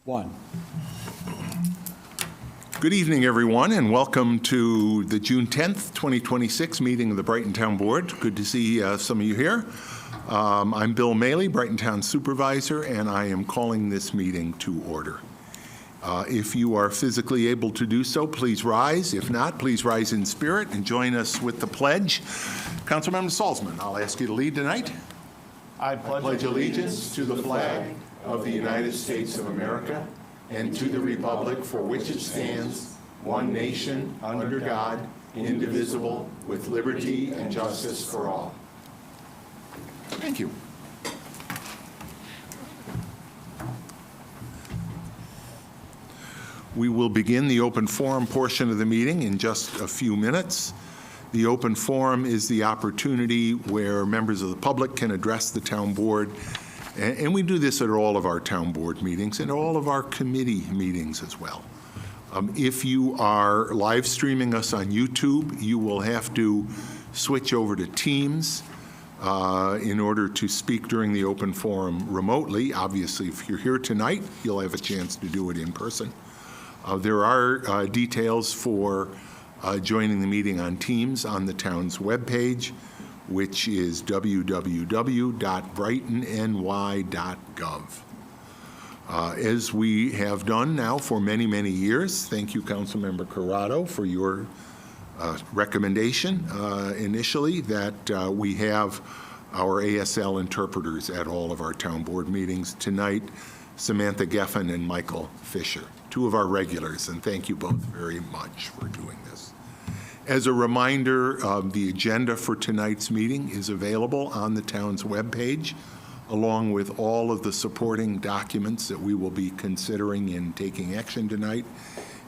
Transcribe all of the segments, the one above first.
One. Good evening, everyone, and welcome to the June 10th, 2026 meeting of the Brighton Town Board. Good to see some of you here. I'm Bill Maley, Brighton Town Supervisor, and I am calling this meeting to order. If you are physically able to do so, please rise. If not, please rise in spirit and join us with the pledge. Councilmember Salzman, I'll ask you to lead tonight. I pledge allegiance to the flag of the United States of America and to the republic for which it stands, one nation, under God, indivisible, with liberty and justice for all. Thank you. We will begin the open forum portion of the meeting in just a few minutes. The open forum is the opportunity where members of the public can address the town board. And we do this at all of our town board meetings and all of our committee meetings as well. If you are live streaming us on YouTube, you will have to switch over to Teams in order to speak during the open forum remotely. Obviously, if you're here tonight, you'll have a chance to do it in person. There are details for joining the meeting on Teams on the town's webpage, which is www.brightonny.gov. As we have done now for many, many years, thank you, Councilmember Corrado, for your recommendation initially that we have our ASL interpreters at all of our town board meetings. Tonight, Samantha Geffen and Michael Fisher, two of our regulars, and thank you both very much for doing this. As a reminder, the agenda for tonight's meeting is available on the town's webpage, along with all of the supporting documents that we will be considering in taking action tonight.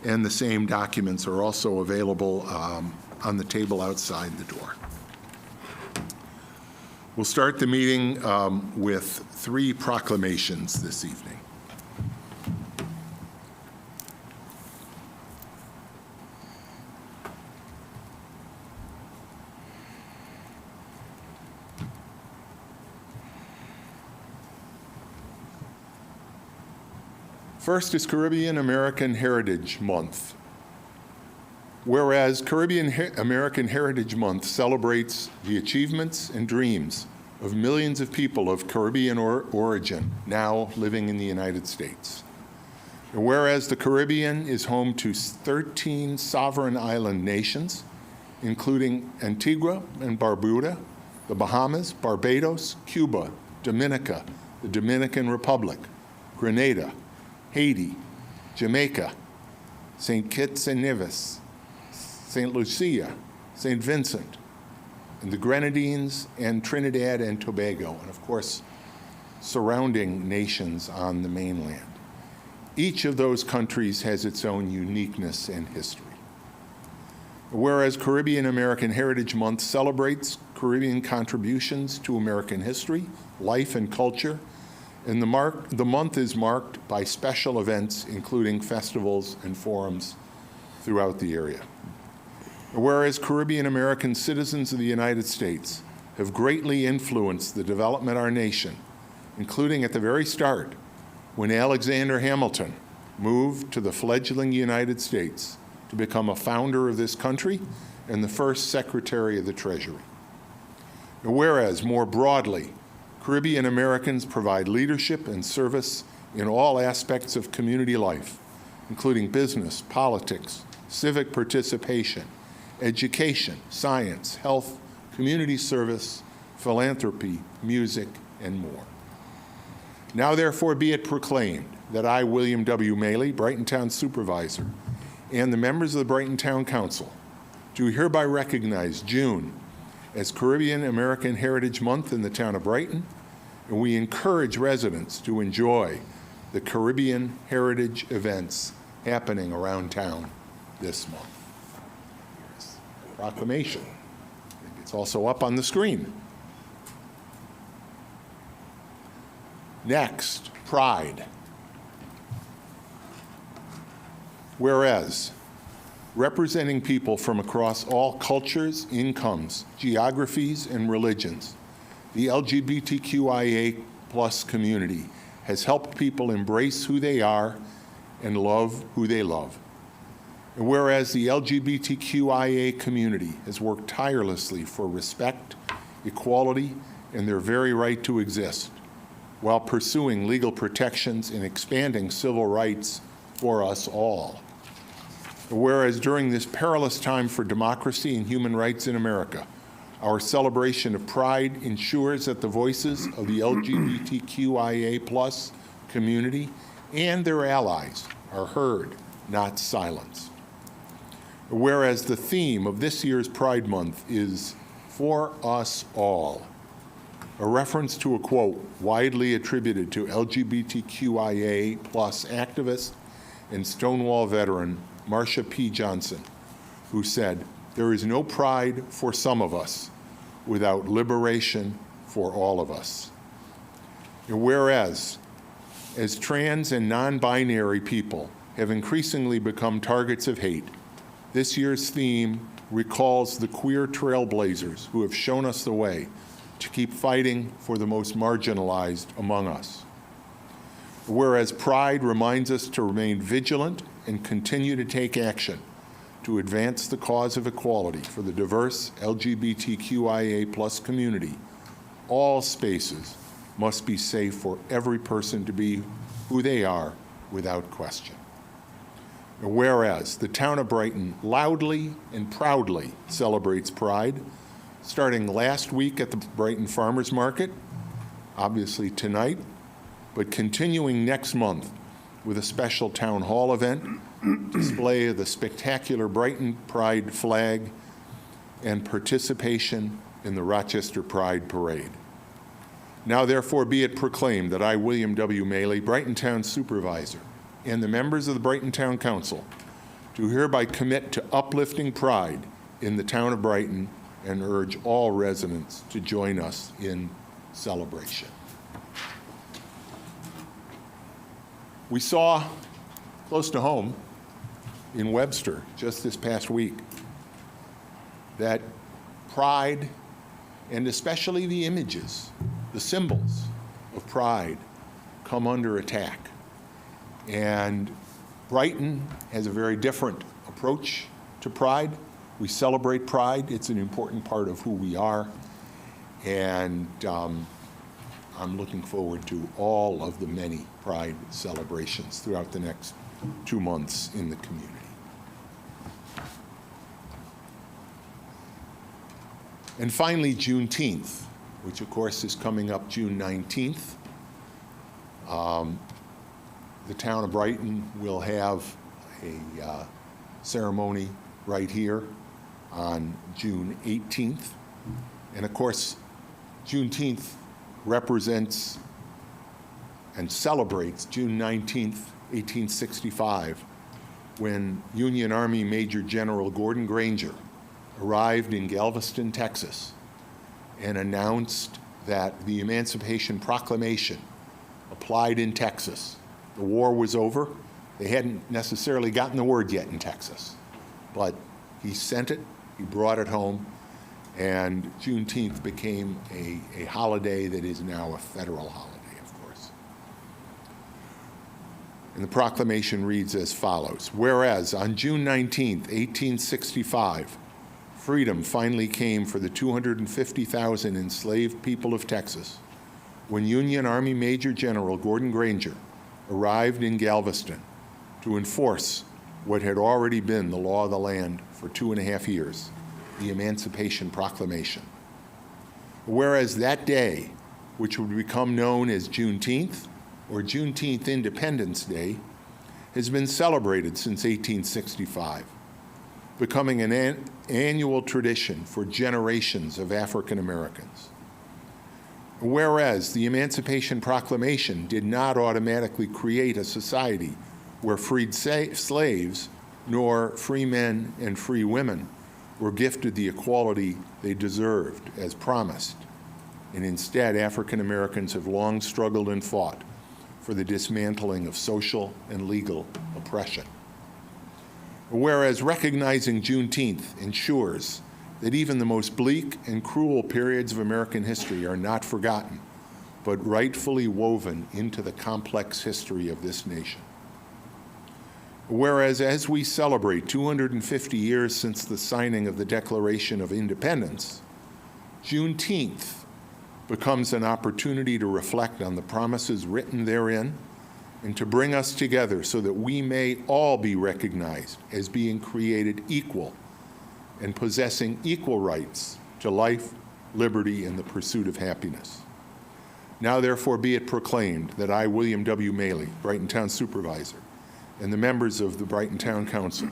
And the same documents are also available on the table outside the door. We'll start the meeting with 3 proclamations this evening. First is Caribbean American Heritage Month. Whereas Caribbean American Heritage Month celebrates the achievements and dreams of millions of people of Caribbean origin now living in the United States. And whereas the Caribbean is home to 13 sovereign island nations, including Antigua and Barbuda, the Bahamas, Barbados, Cuba, Dominica, the Dominican Republic, Grenada, Haiti, Jamaica, St. Kitts and Nevis, St. Lucia, St. Vincent, and the Grenadines and Trinidad and Tobago, and of course, surrounding nations on the mainland. Each of those countries has its own uniqueness and history. Whereas Caribbean American Heritage Month celebrates Caribbean contributions to American history, life, and culture, and the month is marked by special events, including festivals and forums throughout the area. Whereas Caribbean American citizens of the United States have greatly influenced the development of our nation, including at the very start, when Alexander Hamilton moved to the fledgling United States to become a founder of this country and the first Secretary of the Treasury. Whereas, more broadly, Caribbean Americans provide leadership and service in all aspects of community life, including business, politics, civic participation, education, science, health, community service, philanthropy, music, and more. Now, therefore, be it proclaimed that I, William W. Maley, Brighton Town Supervisor, and the members of the Brighton Town Council do hereby recognize June as Caribbean American Heritage Month in the town of Brighton, and we encourage residents to enjoy the Caribbean heritage events happening around town this month. Here's the proclamation. It's also up on the screen. Next, Pride. Whereas, representing people from across all cultures, incomes, geographies, and religions, the LGBTQIA+ community has helped people embrace who they are and love who they love. And whereas the LGBTQIA community has worked tirelessly for respect, equality, and their very right to exist, while pursuing legal protections and expanding civil rights for us all. Whereas during this perilous time for democracy and human rights in America, our celebration of Pride ensures that the voices of the LGBTQIA+ community and their allies are heard, not silenced. Whereas the theme of this year's Pride Month is "For Us All," a reference to a quote widely attributed to LGBTQIA+ activist and Stonewall veteran Marsha P. Johnson, who said, "There is no pride for some of us without liberation for all of us." And whereas, as trans and non-binary people have increasingly become targets of hate, this year's theme recalls the queer trailblazers who have shown us the way to keep fighting for the most marginalized among us. Whereas Pride reminds us to remain vigilant and continue to take action to advance the cause of equality for the diverse LGBTQIA+ community, all spaces must be safe for every person to be who they are without question. Whereas the town of Brighton loudly and proudly celebrates Pride, starting last week at the Brighton Farmers Market, obviously tonight, but continuing next month with a special town hall event, display of the spectacular Brighton Pride flag, and participation in the Rochester Pride Parade. Now therefore be it proclaimed that I, William W. Maley, Brighton Town Supervisor, and the members of the Brighton Town Council do hereby commit to uplifting pride in the town of Brighton and urge all residents to join us in celebration. We saw close to home in Webster just this past week that pride, and especially the images, the symbols of pride, come under attack. And Brighton has a very different approach to pride. We celebrate pride. It's an important part of who we are. And I'm looking forward to all of the many pride celebrations throughout the next 2 months in the community. And finally, Juneteenth, which of course is coming up June 19th. The town of Brighton will have a ceremony right here on June 18th. And of course, Juneteenth represents and celebrates June 19th, 1865, when Union Army Major General Gordon Granger arrived in Galveston, Texas, and announced that the Emancipation Proclamation applied in Texas. The war was over. They hadn't necessarily gotten the word yet in Texas, but he sent it, he brought it home, and Juneteenth became a holiday that is now a federal holiday, of course. And the proclamation reads as follows: whereas on June 19th, 1865, freedom finally came for the 250,000 enslaved people of Texas when Union Army Major General Gordon Granger arrived in Galveston to enforce what had already been the law of the land for 2.5 years, the Emancipation Proclamation. Whereas that day, which would become known as Juneteenth or Juneteenth Independence Day, has been celebrated since 1865, becoming an annual tradition for generations of African Americans. Whereas the Emancipation Proclamation did not automatically create a society where freed slaves nor free men and free women were gifted the equality they deserved as promised. And instead, African Americans have long struggled and fought for the dismantling of social and legal oppression. Whereas recognizing Juneteenth ensures that even the most bleak and cruel periods of American history are not forgotten but rightfully woven into the complex history of this nation. Whereas as we celebrate 250 years since the signing of the Declaration of Independence, Juneteenth becomes an opportunity to reflect on the promises written therein and to bring us together so that we may all be recognized as being created equal and possessing equal rights to life, liberty, and the pursuit of happiness. Now, therefore, be it proclaimed that I, William W. Maley, Brighton Town Supervisor, and the members of the Brighton Town Council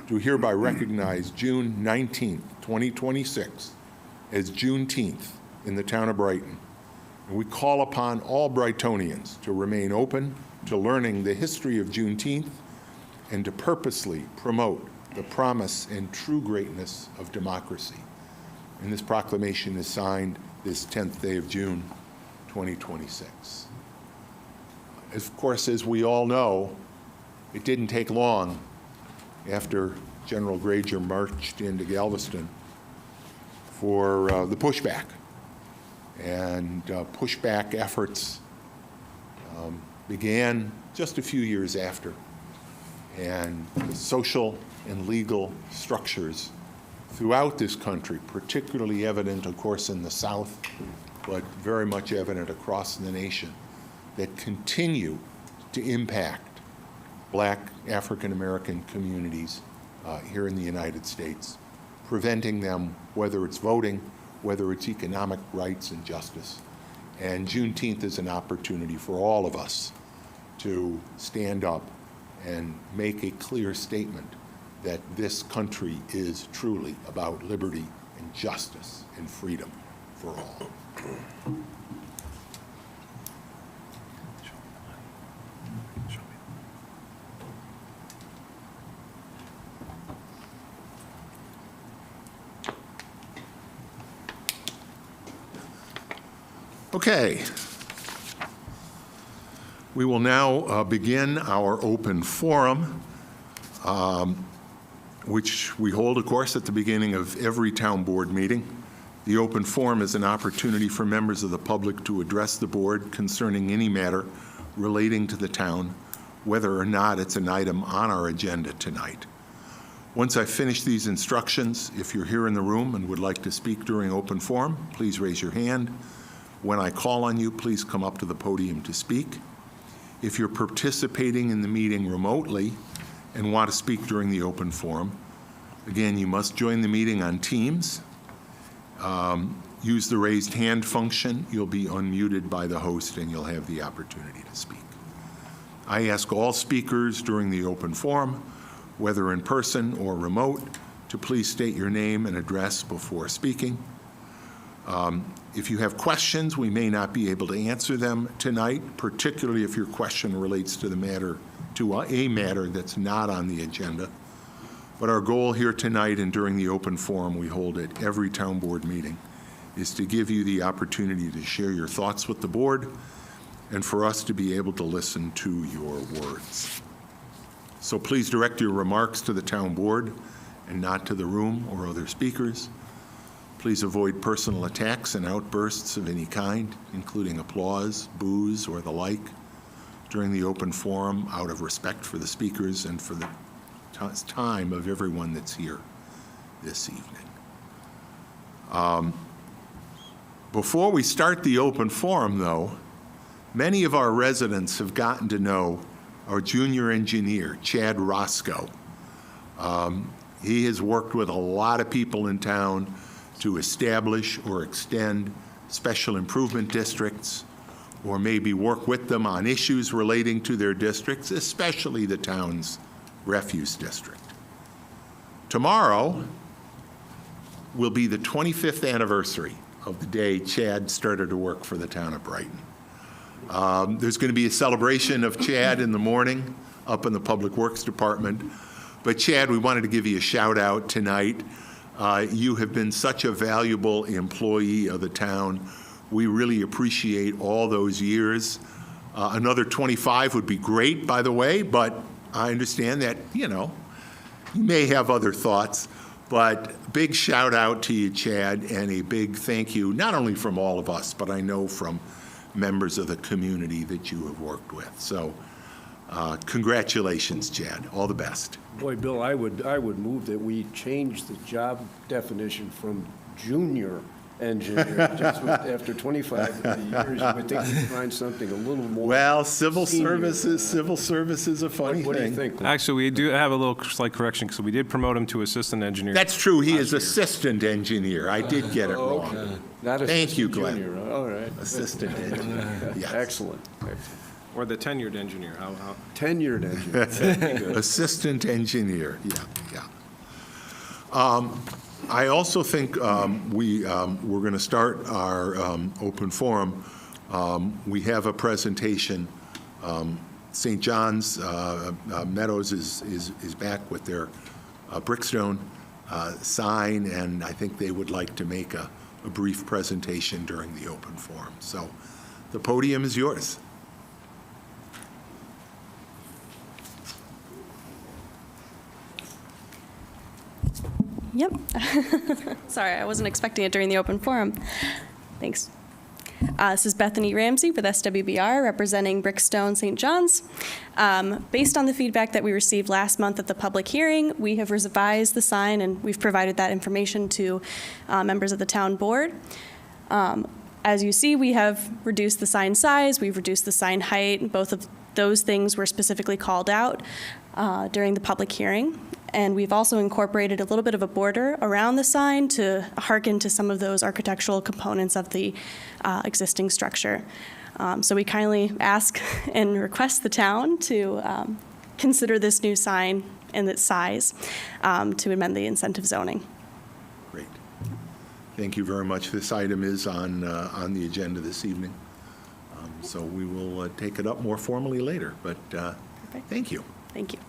do hereby recognize June 19th, 2026 as Juneteenth in the town of Brighton. And we call upon all Brightonians to remain open to learning the history of Juneteenth and to purposely promote the promise and true greatness of democracy. And this proclamation is signed this 10th day of June, 2026. Of course, as we all know, it didn't take long after General Granger marched into Galveston for the pushback. And pushback efforts began just a few years after. And the social and legal structures throughout this country, particularly evident, of course, in the South, but very much evident across the nation, that continue to impact Black African-American communities here in the United States, preventing them, whether it's voting, whether it's economic rights and justice. And Juneteenth is an opportunity for all of us to stand up and make a clear statement that this country is truly about liberty and justice and freedom for all. Okay. We will now begin our open forum, which we hold, of course, at the beginning of every town board meeting. The open forum is an opportunity for members of the public to address the board concerning any matter relating to the town, whether or not it's an item on our agenda tonight. Once I've finished these instructions, if you're here in the room and would like to speak during open forum, please raise your hand. When I call on you, please come up to the podium to speak. If you're participating in the meeting remotely and want to speak during the open forum, again, you must join the meeting on Teams. Use the raised hand function. You'll be unmuted by the host and you'll have the opportunity to speak. I ask all speakers during the open forum, whether in person or remote, to please state your name and address before speaking. If you have questions, we may not be able to answer them tonight, particularly if your question relates to a matter that's not on the agenda. But our goal here tonight and during the open forum we hold at every town board meeting is to give you the opportunity to share your thoughts with the board and for us to be able to listen to your words. So please direct your remarks to the town board and not to the room or other speakers. Please avoid personal attacks and outbursts of any kind, including applause, boos, or the like, during the open forum out of respect for the speakers and for the time of everyone that's here this evening. Before we start the open forum, though, many of our residents have gotten to know our junior engineer, Chad Roscoe. He has worked with a lot of people in town to establish or extend special improvement districts, or maybe work with them on issues relating to their districts, especially the town's refuse district. Tomorrow will be the 25th anniversary of the day Chad started to work for the town of Brighton. There's going to be a celebration of Chad in the morning up in the Public Works Department. But Chad, we wanted to give you a shout out tonight. You have been such a valuable employee of the town. We really appreciate all those years. Another 25 would be great, by the way, but I understand that, you may have other thoughts. But big shout out to you, Chad, and a big thank you, not only from all of us, but I know from members of the community that you have worked with. So congratulations, Chad. All the best. Boy, Bill, I would move that we change the job definition from junior engineer. Just after 25 years, I think we find something a little more. Well, civil senior. service is a funny What do you thing. think? Actually, we do have a little slight correction, because we did promote him to assistant engineer. That's true. He is assistant engineer. I did get it Oh, wrong. okay. Not Thank you, assistant Glenn. junior. All right. Assistant engineer. Yes. Excellent. Or the tenured engineer. How? Tenured engineer. Assistant engineer, yeah. I also think we're going to start our open forum. We have a presentation. St. John's Meadows is back with their Brickstone sign, and I think they would like to make a brief presentation during the open forum. So the podium is yours. Yep. Sorry, I wasn't expecting it during the open forum. Thanks. This is Bethany Ramsey with SWBR, representing Brickstone St. John's. Based on the feedback that we received last month at the public hearing, we have revised the sign, and we've provided that information to members of the town board. As you see, we have reduced the sign size, we've reduced the sign height. Both of those things were specifically called out during the public hearing. And we've also incorporated a little bit of a border around the sign to hearken to some of those architectural components of the existing structure. So we kindly ask and request the town to consider this new sign and its size to amend the incentive zoning. Great. Thank you very much. This item is on the agenda this evening. So we will take it up more formally later, but thank you. Thank you.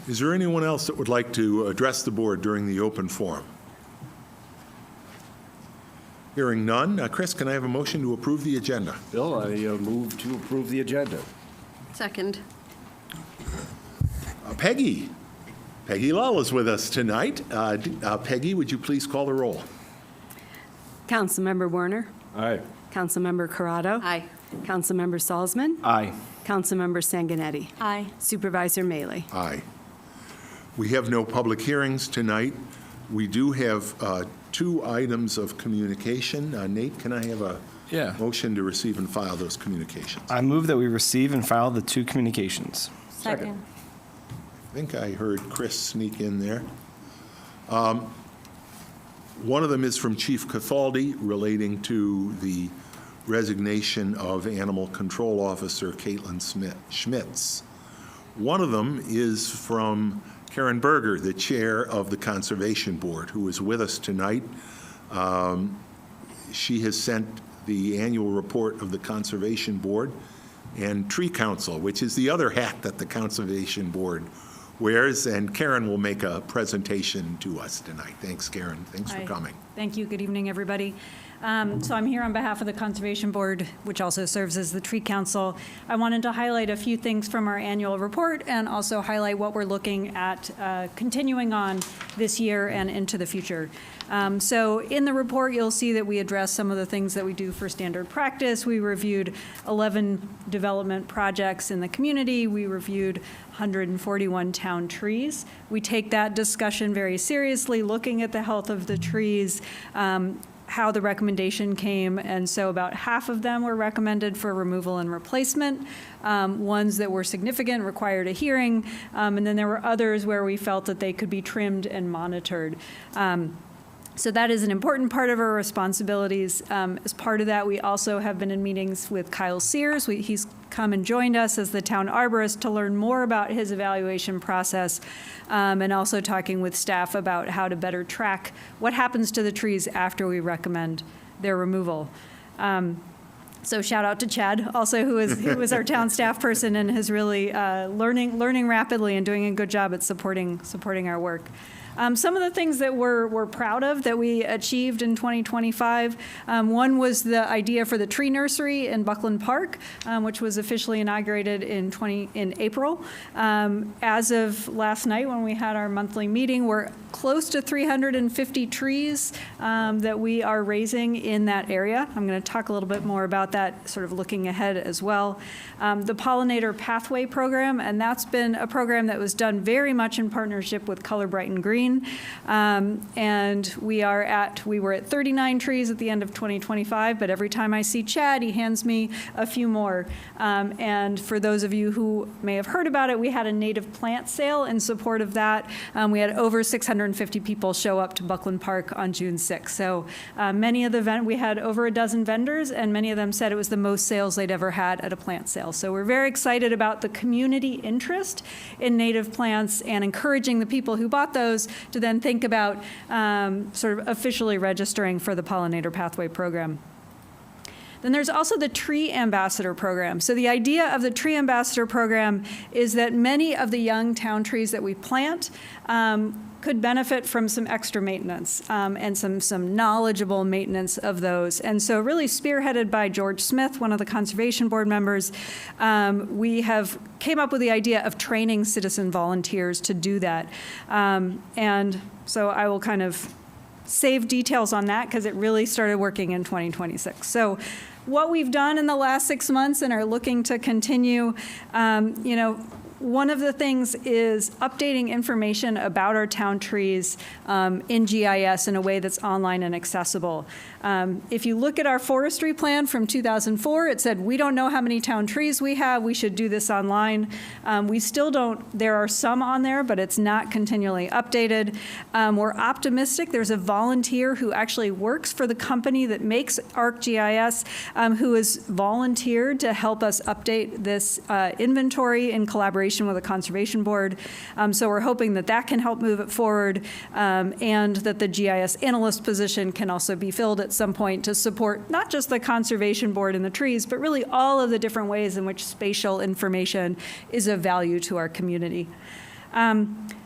Is there anyone else that would like to address the board during the open forum? Hearing none. Chris, can I have a motion to approve the agenda? Bill, I move to approve the agenda. Second. Peggy Lull is with us tonight. Peggy, would you please call the roll? Councilmember Werner. Aye. Councilmember Corrado. Aye. Councilmember Salzman. Aye. Councilmember Sanguinetti. Aye. Supervisor Mailey. Aye. We have no public hearings tonight. We do have two items of communication. Nate, can I have a motion to receive and file those communications? I move that we receive and file the two communications. Second. I think I heard Chris sneak in there. One of them is from Chief Cathaldi relating to the resignation of Animal Control Officer Caitlin Schmitz. One of them is from Karen Berger, the chair of the Conservation Board, who is with us tonight. She has sent the annual report of the Conservation Board and Tree Council, which is the other hat that the Conservation Board wears, and Karen will make a presentation to us tonight. Thanks, Karen. Thanks for Hi. coming. Thank you. Good evening, everybody. So I'm here on behalf of the Conservation Board, which also serves as the Tree Council. I wanted to highlight a few things from our annual report and also highlight what we're looking at continuing on this year and into the future. So in the report, you'll see that we address some of the things that we do for standard practice. We reviewed 11 development projects in the community. We reviewed 141 town trees. We take that discussion very seriously, looking at the health of the trees, how the recommendation came, and so about half of them were recommended for removal and replacement. Ones that were significant required a hearing, and then there were others where we felt that they could be trimmed and monitored. So that is an important part of our responsibilities. As part of that, we also have been in meetings with Kyle Sears. He's come and joined us as the town arborist to learn more about his evaluation process, and also talking with staff about how to better track what happens to the trees after we recommend their removal. So shout out to Chad, also who is our town staff person and has really learning rapidly and doing a good job at supporting our work. Some of the things that we're proud of that we achieved in 2025, one was the idea for the tree nursery in Buckland Park, which was officially inaugurated in April. As of last night when we had our monthly meeting, we're close to 350 trees that we are raising in that area. I'm going to talk a little bit more about that sort of looking ahead as well. The Pollinator Pathway Program, and that's been a program that was done very much in partnership with Color Brighton Green. And we were at 39 trees at the end of 2025, but every time I see Chad, he hands me a few more. And for those of you who may have heard about it, we had a native plant sale in support of that. We had over 650 people show up to Buckland Park on June 6th. So we had over a dozen vendors, and many of them said it was the most sales they'd ever had at a plant sale. So we're very excited about the community interest in native plants and encouraging the people who bought those to then think about sort of officially registering for the Pollinator Pathway Program. Then there's also the Tree Ambassador Program. So the idea of the Tree Ambassador Program is that many of the young town trees that we plant could benefit from some extra maintenance and some knowledgeable maintenance of those. And so really spearheaded by George Smith, one of the Conservation Board members, we have came up with the idea of training citizen volunteers to do that. And so I will kind of save details on that because it really started working in 2026. So what we've done in the last 6 months and are looking to continue, one of the things is updating information about our town trees in GIS in a way that's online and accessible. If you look at our forestry plan from 2004, it said, we don't know how many town trees we have. We should do this online. We still don't. There are some on there, but it's not continually updated. We're optimistic. There's a volunteer who actually works for the company that makes ArcGIS who has volunteered to help us update this inventory in collaboration with the Conservation Board. So we're hoping that that can help move it forward and that the GIS analyst position can also be filled at some point to support not just the Conservation Board and the trees, but really all of the different ways in which spatial information is of value to our community.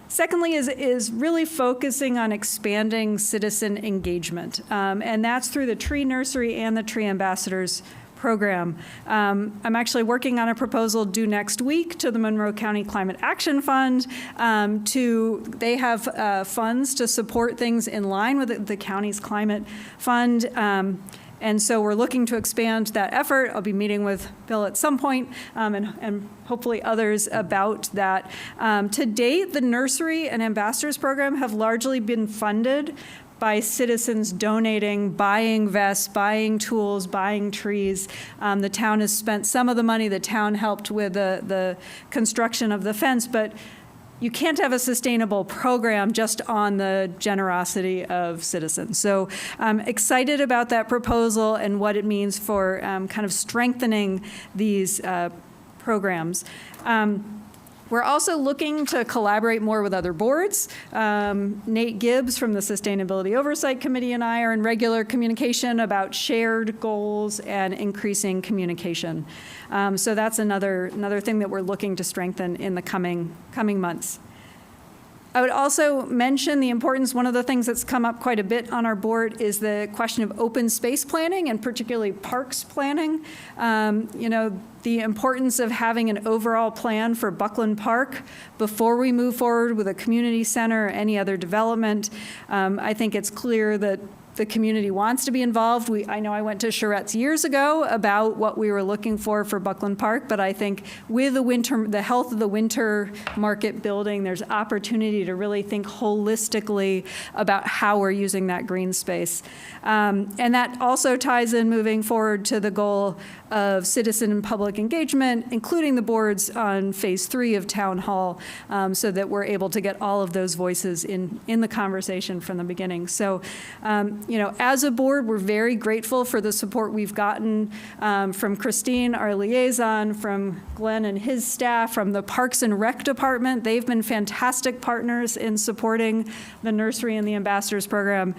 Secondly is really focusing on expanding citizen engagement, and that's through the Tree Nursery and the Tree Ambassadors program. I'm actually working on a proposal due next week to the Monroe County Climate Action Fund. They have funds to support things in line with the county's climate fund. And so we're looking to expand that effort. I'll be meeting with Bill at some point and hopefully others about that. To date, the Nursery and Ambassadors program have largely been funded by citizens donating, buying vests, buying tools, buying trees. The town has spent some of the money. The town helped with the construction of the fence, but you can't have a sustainable program just on the generosity of citizens. So I'm excited about that proposal and what it means for kind of strengthening these programs. We're also looking to collaborate more with other boards. Nate Gibbs from the Sustainability Oversight Committee and I are in regular communication about shared goals and increasing communication. So that's another thing that we're looking to strengthen in the coming months. I would also mention the importance, one of the things that's come up quite a bit on our board is the question of open space planning and particularly parks planning. The importance of having an overall plan for Buckland Park before we move forward with a community center or any other development. I think it's clear that the community wants to be involved. I know I went to Charette's years ago about what we were looking for Buckland Park, but I think with the health of the winter market building, there's opportunity to really think holistically about how we're using that green space. And that also ties in moving forward to the goal of citizen and public engagement, including the boards on phase 3 of Town Hall, so that we're able to get all of those voices in the conversation from the beginning. So, as a board, we're very grateful for the support we've gotten from Christine, our liaison, from Glenn and his staff, from the Parks and Rec Department. They've been fantastic partners in supporting the Nursery and the Ambassadors program.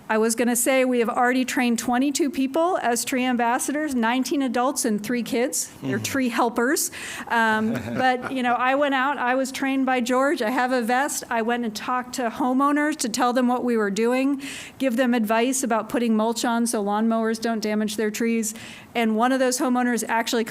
I was going to say we have already trained 22 people as tree ambassadors, 19 adults and 3 kids. They're tree helpers. But, you know, I went out, I was trained by George. I have a vest. I went and talked to homeowners to tell them what we were doing, give them advice about putting mulch on so lawnmowers don't damage their trees. And one of those homeowners actually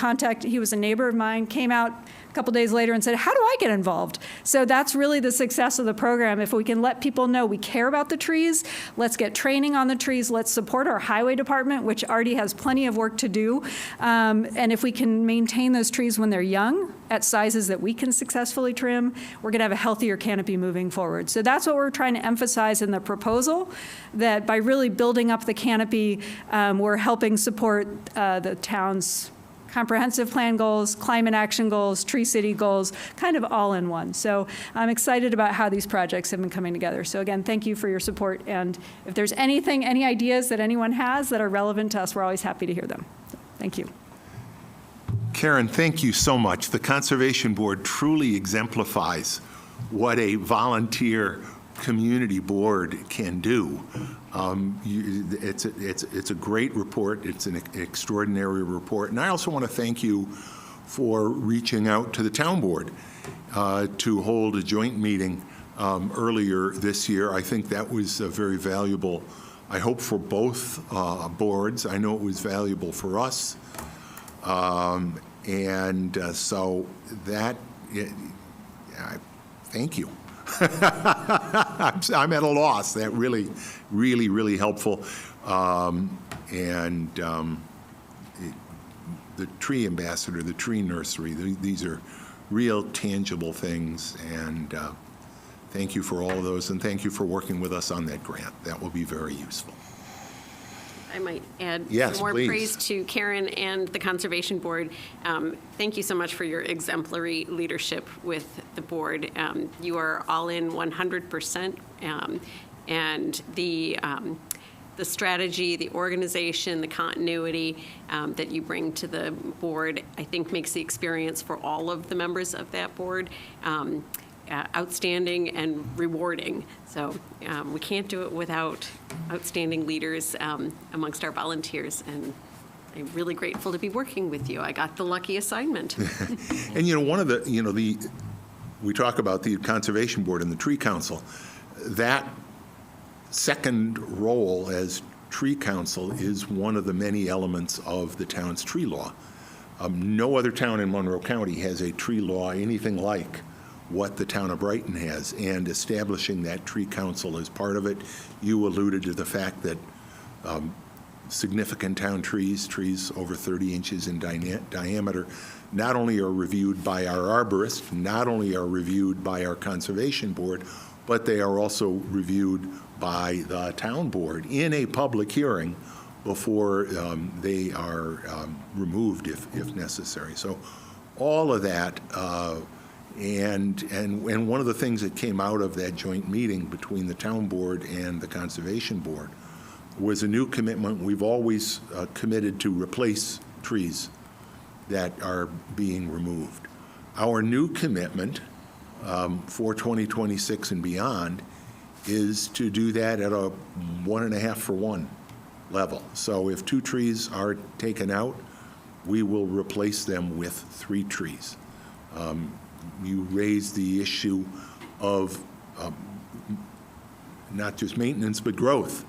he was a neighbor of mine, came out a couple days later and said, how do I get involved? So that's really the success of the program. If we can let people know we care about the trees, let's get training on the trees, let's support our highway department, which already has plenty of work to do. And if we can maintain those trees when they're young at sizes that we can successfully trim, we're going to have a healthier canopy moving forward. So that's what we're trying to emphasize in the proposal, that by really building up the canopy, we're helping support the town's comprehensive plan goals, climate action goals, tree city goals, kind of all in one. So I'm excited about how these projects have been coming together. So again, thank you for your support. And if there's any ideas that anyone has that are relevant to us, we're always happy to hear them. So, thank you. Karen, thank you so much. The Conservation Board truly exemplifies what a volunteer community board can do. It's a great report. It's an extraordinary report. And I also want to thank you for reaching out to the town board to hold a joint meeting earlier this year. I think that was very valuable, I hope, for both boards. I know it was valuable for us. So that, thank you. I'm at a loss. That really helpful. The tree ambassador, the tree nursery, these are real tangible things. And thank you for all of those. And thank you for working with us on that grant. That will be very useful. I might add Yes, some more please. praise to Karen and the Conservation Board. Thank you so much for your exemplary leadership with the board. You are all in 100%, and the strategy, the organization, the continuity that you bring to the board, I think makes the experience for all of the members of that board outstanding and rewarding. So we can't do it without outstanding leaders amongst our volunteers, and I'm really grateful to be working with you. I got the lucky assignment. And one of the, we talk about the Conservation Board and the Tree Council. That second role as Tree Council is one of the many elements of the town's tree law. No other town in Monroe County has a tree law anything like what the town of Brighton has, and establishing that tree council as part of it. You alluded to the fact that significant town trees over 30 inches in diameter, not only are reviewed by our arborist, not only are reviewed by our conservation board, but they are also reviewed by the town board in a public hearing before they are removed if necessary. So all of that, and one of the things that came out of that joint meeting between the town board and the conservation board was a new commitment. We've always committed to replace trees that are being removed. Our new commitment for 2026 and beyond is to do that at a 1.5 for 1 level. So if 2 trees are taken out, we will replace them with 3 trees. You raised the issue of not just maintenance, but growth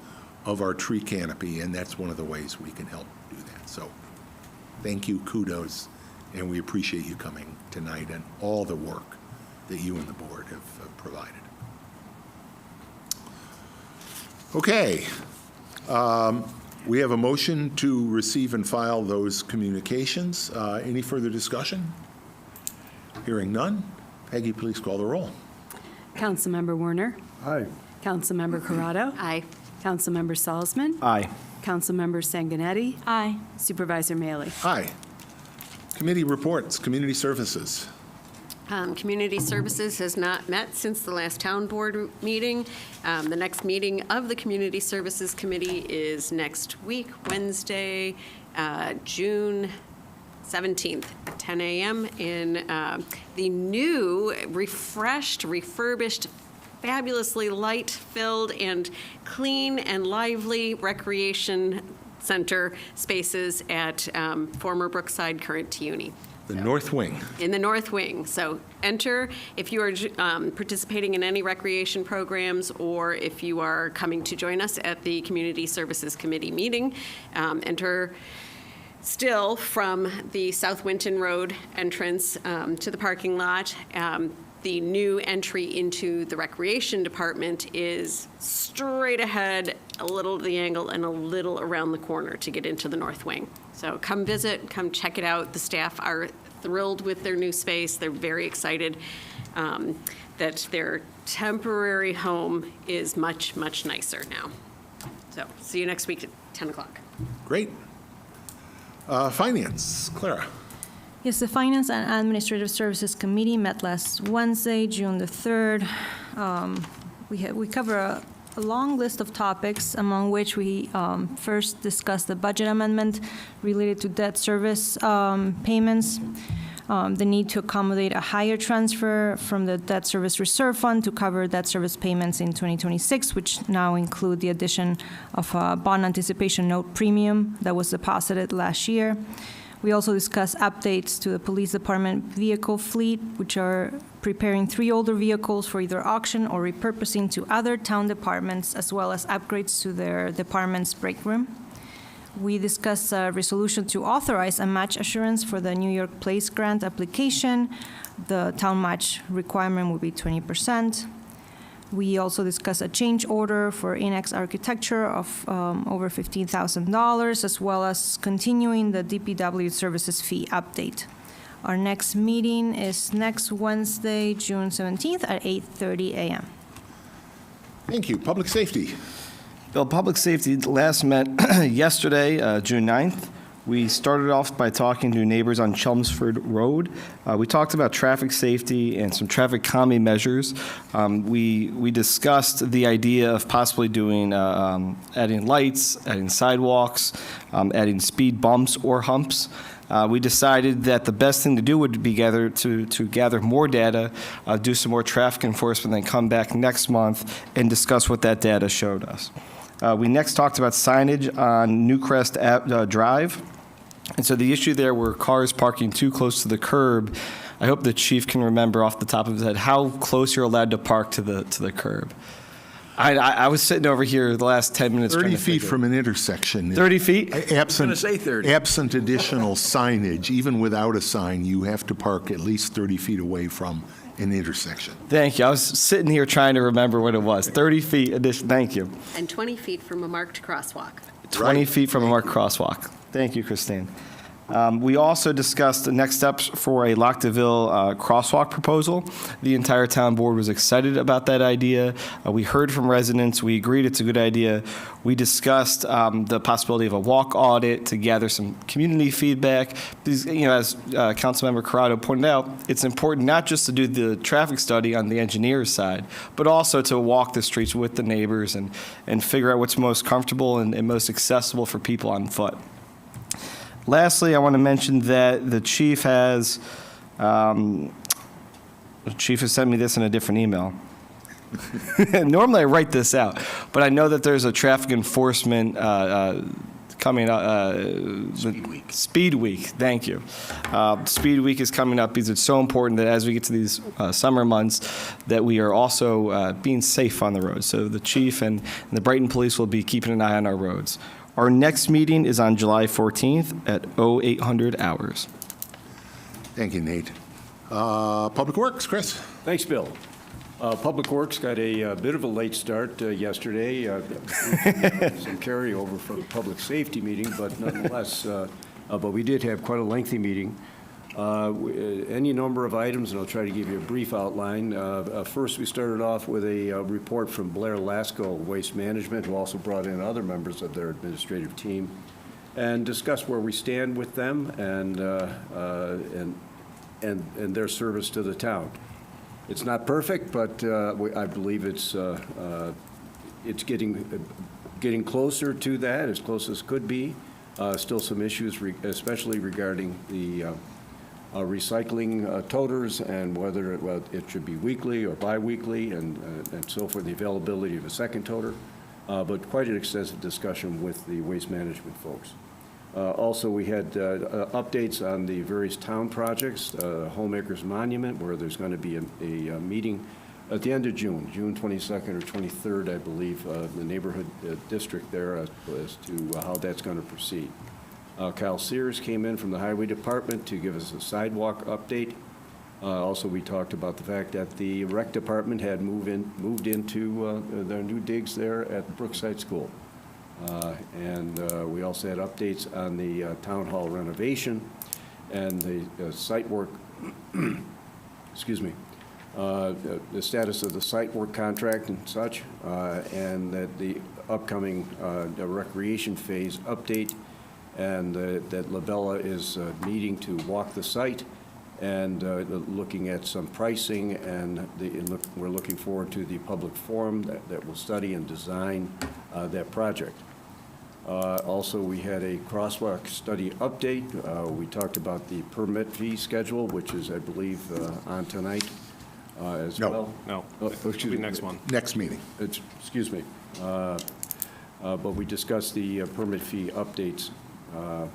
of our tree canopy, and that's one of the ways we can help do that. So thank you, kudos, and we appreciate you coming tonight and all the work that you and the board have provided. Okay. We have a motion to receive and file those communications. Any further discussion? Hearing none. Peggy, please call the roll. Councilmember Werner. Aye. Councilmember Corrado. Aye. Councilmember Salzman. Aye. Councilmember Sanguinetti. Aye. Supervisor Mailey. Aye. Committee reports, community services. Community Services has not met since the last town board meeting. The next meeting of the Community Services Committee is next week, Wednesday, June 17th at 10 a.m. in the new, refreshed, refurbished fabulously light-filled and clean and lively recreation center spaces at former Brookside, current TUNY. The North Wing. In the North Wing. So enter if you are participating in any recreation programs or if you are coming to join us at the Community Services Committee meeting. Enter still from the South Winton Road entrance to the parking lot. The new entry into the recreation department is straight ahead, a little to the angle, and a little around the corner to get into the North Wing. So come visit, come check it out. The staff are thrilled with their new space. They're very excited that their temporary home is much, much nicer now. So see you next week at 10 o'clock. Great. Finance, Clara. Yes, the Finance and Administrative Services Committee met last Wednesday, June the 3rd. We cover a long list of topics, among which we first discussed the budget amendment related to debt service payments, the need to accommodate a higher transfer from the debt service reserve fund to cover debt service payments in 2026, which now include the addition of a bond anticipation note premium that was deposited last year. We also discussed updates to the police department vehicle fleet, which are preparing 3 older vehicles for either auction or repurposing to other town departments, as well as upgrades to their department's break room. We discussed a resolution to authorize a match assurance for the New York Place grant application. The town match requirement will be 20%. We also discussed a change order for Annex Architecture of over $15,000, as well as continuing the DPW services fee update. Our next meeting is next Wednesday, June 17th at 8:30 a.m. Thank you. Public Safety. Bill, Public Safety last met yesterday, June 9th. We started off by talking to neighbors on Chelmsford Road. We talked about traffic safety and some traffic calming measures. We discussed the idea of possibly doing adding lights, adding sidewalks, adding speed bumps or humps. We decided that the best thing to do would be to gather more data, do some more traffic enforcement, then come back next month and discuss what that data showed us. We next talked about signage on Newcrest Drive. And so the issue there were cars parking too close to the curb. I hope the chief can remember off the top of his head how close you're allowed to park to the curb. I was sitting over here the last 10 minutes. 30 feet from an intersection. 30 feet? Absent, gonna say 30. absent additional signage, even without a sign, you have to park at least 30 feet away from an intersection. Thank you. I was sitting here trying to remember what it was. 30 feet addition. Thank you. And 20 feet from a marked crosswalk. 20 feet from a marked crosswalk. Thank you, Christine. We also discussed the next steps for a Lockdeville crosswalk proposal. The entire town board was excited about that idea. We heard from residents. We agreed it's a good idea. We discussed the possibility of a walk audit to gather some community feedback. Because, as Councilmember Corrado pointed out, it's important not just to do the traffic study on the engineer's side, but also to walk the streets with the neighbors and figure out what's most comfortable and most accessible for people on foot. Lastly, I want to mention that the chief has sent me this in a different email. Normally I write this out, but I know that there's a traffic enforcement coming up. Speed Week, thank you. Speed Week is coming up because it's so important that as we get to these summer months that we are also being safe on the road. So the chief and the Brighton Police will be keeping an eye on our roads. Our next meeting is on July 14th at 0800 hours. Thank you, Nate. Public Works, Chris. Thanks, Bill. Public Works got a bit of a late start yesterday. Some carryover from the Public Safety meeting, but nonetheless, but we did have quite a lengthy meeting. Any number of items, and I'll try to give you a brief outline. First, we started off with a report from Blair Lasko, Waste Management, who also brought in other members of their administrative team, and discussed where we stand with them and their service to the town. It's not perfect, but I believe it's getting closer to that, as close as could be. Still some issues, especially regarding the recycling toters and whether it should be weekly or biweekly and so forth, the availability of a second toter, but quite an extensive discussion with the waste management folks. Also, we had updates on the various town projects, Homemakers Monument, where there's going to be a meeting at the end of June, June 22nd or 23rd, I believe, the neighborhood district there as to how that's going to proceed. Kyle Sears came in from the Highway Department to give us a sidewalk update. Also, we talked about the fact that the Rec Department had moved into their new digs there at Brookside School. And we also had updates on the town hall renovation and the site work, excuse me, the status of the site work contract and such, and that the upcoming the recreation phase update, and that Labella is needing to walk the site and looking at some pricing, and we're looking forward to the public forum that will study and design that project. Also, we had a crosswalk study update. We talked about the permit fee schedule, which is, I believe, on tonight as No. well. No, Oh, it'll excuse be me. next one. Next meeting. Excuse me. But we discussed the permit fee updates that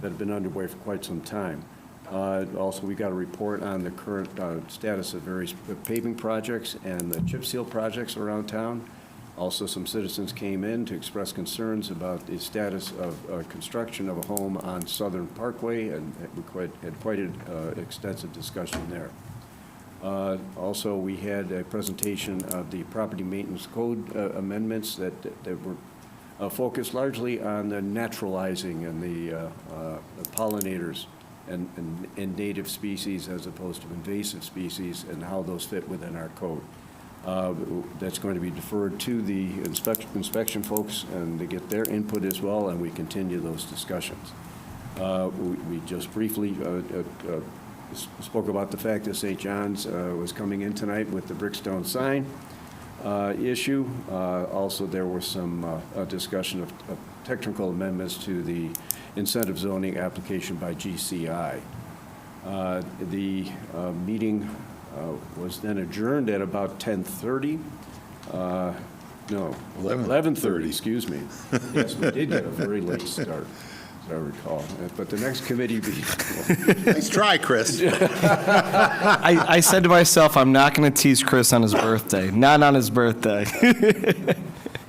have been underway for quite some time. Also, we got a report on the current status of various paving projects and the chip seal projects around town. Also, some citizens came in to express concerns about the status of construction of a home on Southern Parkway, and we had quite an extensive discussion there. Also, we had a presentation of the property maintenance code amendments that were focused largely on the naturalizing and the pollinators and native species as opposed to invasive species and how those fit within our code. That's going to be deferred to the inspection folks and to get their input as well, and we continue those discussions. We just briefly spoke about the fact that St. John's was coming in tonight with the Brickstone sign issue. Also, there was some discussion of technical amendments to the incentive zoning application by GCI. The meeting was then adjourned at about 10:30. No, 11:30, excuse me. Yes, we did get a very late start, as I recall. But the next committee meeting. Nice try, Chris. I said to myself, I'm not going to tease Chris on his birthday. Not on his birthday.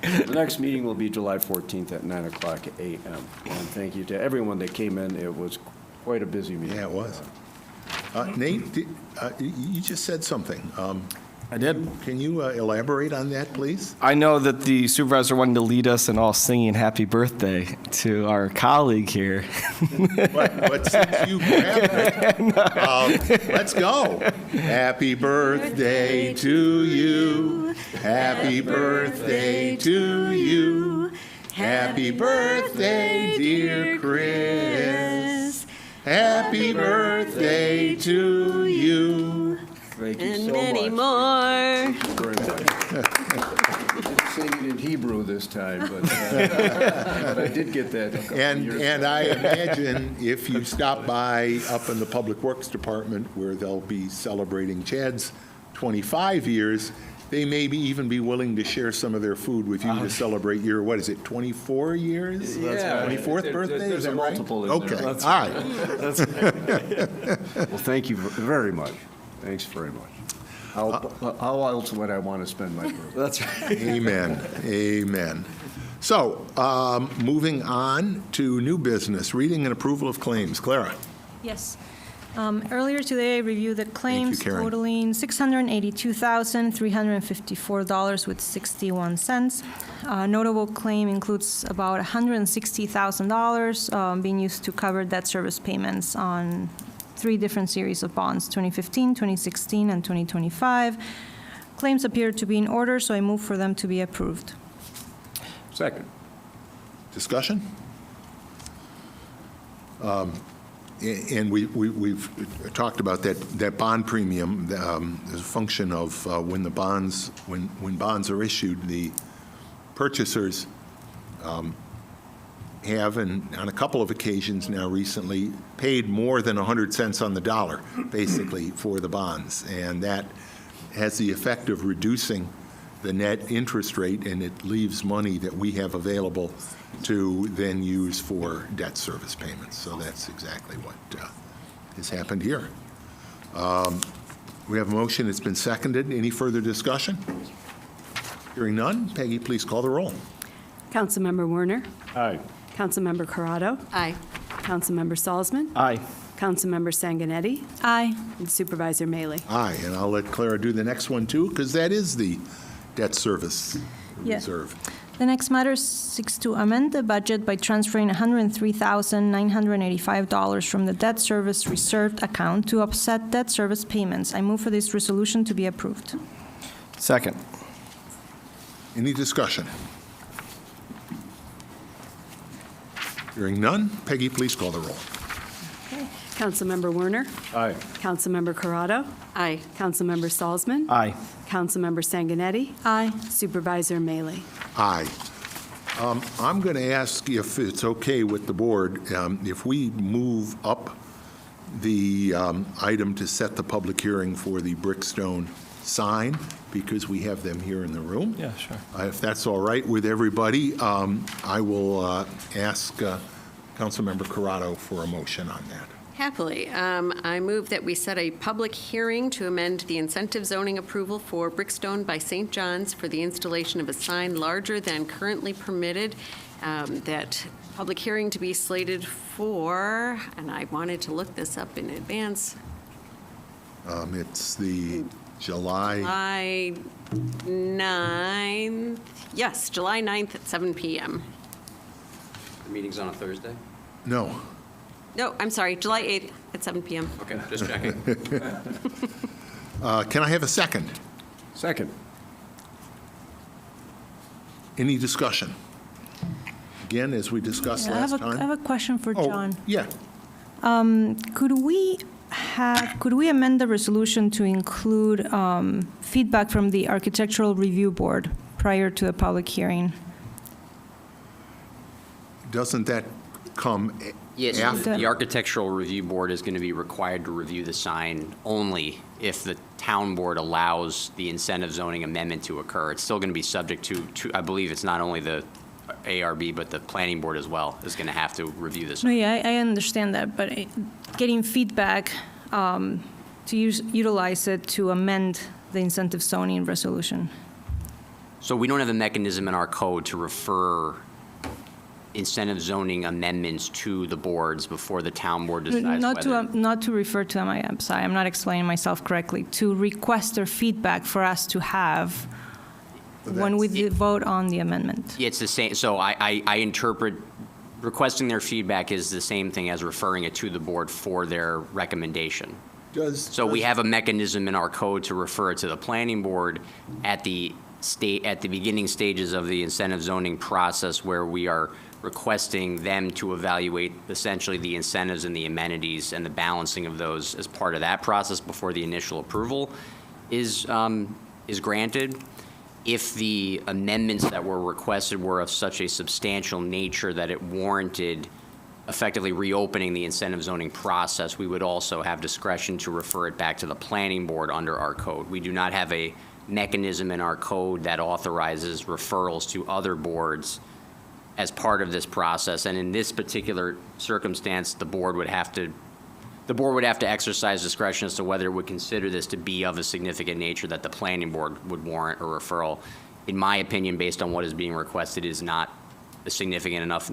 The next meeting will be July 14th at 9:00 a.m. And thank you to everyone that came in. It was quite a busy meeting. Yeah, it was. Nate, you just said something. I did. Can you elaborate on that, please? I know that the supervisor wanted to lead us in all singing happy birthday to our colleague here. But since you grabbed it, let's go. Happy birthday to you. Happy birthday to you. Happy birthday, dear Chris. Happy birthday to you. Thank you And so many much. more. Thank you very much. I didn't sing it in Hebrew this time, but I did get that a couple of years And ago. I imagine if you stop by up in the Public Works Department where they'll be celebrating Chad's 25 years, they may even be willing to share some of their food with you to celebrate your, what is it, 24 years? Yeah. 24th birthday, There's is that a right? multiple in there. Okay, all right. Well, thank you very much. Thanks very much. How else would I want to spend my birthday? That's right. Amen, amen. So, moving on to new business, reading and approval of claims. Clara? Yes. Earlier today, I reviewed the claims Karen. totaling $682,354 with 61 cents. Notable claim includes about $160,000 being used to cover debt service payments on 3 different series of bonds, 2015, 2016, and 2025. Claims appear to be in order, so I move for them to be approved. Second. Discussion? And we've talked about that bond premium as a function of when bonds are issued, the purchasers have, and on a couple of occasions now recently, paid more than 100 cents on the dollar, basically, for the bonds. And that has the effect of reducing the net interest rate, and it leaves money that we have available to then use for debt service payments. So that's exactly what has happened here. We have a motion. It's been seconded. Any further discussion? Hearing none. Peggy, please call the roll. Councilmember Werner. Aye. Councilmember Corrado. Aye. Councilmember Salzman. Aye. Councilmember Sanguinetti. Aye. And Supervisor Mailey. Aye, and I'll let Clara do the next one, too, because that is the debt service Yeah. reserve. The next matter seeks to amend the budget by transferring $103,985 from the debt service reserved account to offset debt service payments. I move for this resolution to be approved. Second. Any discussion? Hearing none. Peggy, please call the roll. Councilmember Werner. Aye. Councilmember Corrado. Aye. Councilmember Salzman. Aye. Councilmember Sanguinetti. Aye. Supervisor Mailey. Aye. I'm going to ask if it's okay with the board if we move up the item to set the public hearing for the Brickstone sign, because we have them here in the room. Yeah, sure. If that's all right with everybody, I will ask Councilmember Corrado for a motion on that. Happily. I move that we set a public hearing to amend the incentive zoning approval for Brickstone by St. John's for the installation of a sign larger than currently permitted. That public hearing to be slated for, and I wanted to look this up in advance, It's the July, July 9th. Yes, July 9th at 7 p.m. The meeting's on a Thursday? no. No, I'm sorry, July 8th at 7 p.m. Okay, just checking. Can I have a second? Second. Any discussion? Again, as we discussed I have last a, I have time. a question for Oh, John. yeah. Could we amend the resolution to include feedback from the Architectural Review Board prior to the public hearing? Doesn't that come Yes, after? the Architectural Review Board is going to be required to review the sign only if the town board allows the incentive zoning amendment to occur. It's still going to be subject to, I believe it's not only the ARB, but the planning board as well is going to have to review this. No, yeah, I understand that, but getting feedback to utilize it to amend the incentive zoning resolution. So we don't have a mechanism in our code to refer incentive zoning amendments to the boards before the town board decides whether. Not to refer to them, I'm sorry, I'm not explaining myself correctly, to request their feedback for us to have when we vote on the amendment. It's the same, so I interpret requesting their feedback is the same thing as referring it to the board for their recommendation. So we have a mechanism in our code to refer it to the planning board at the beginning stages of the incentive zoning process, where we are requesting them to evaluate essentially the incentives and the amenities and the balancing of those as part of that process before the initial approval is granted. If the amendments that were requested were of such a substantial nature that it warranted effectively reopening the incentive zoning process, we would also have discretion to refer it back to the planning board under our code. We do not have a mechanism in our code that authorizes referrals to other boards as part of this process. And in this particular circumstance, the board would have to exercise discretion as to whether it would consider this to be of a significant nature that the planning board would warrant a referral. In my opinion, based on what is being requested, is not a significant enough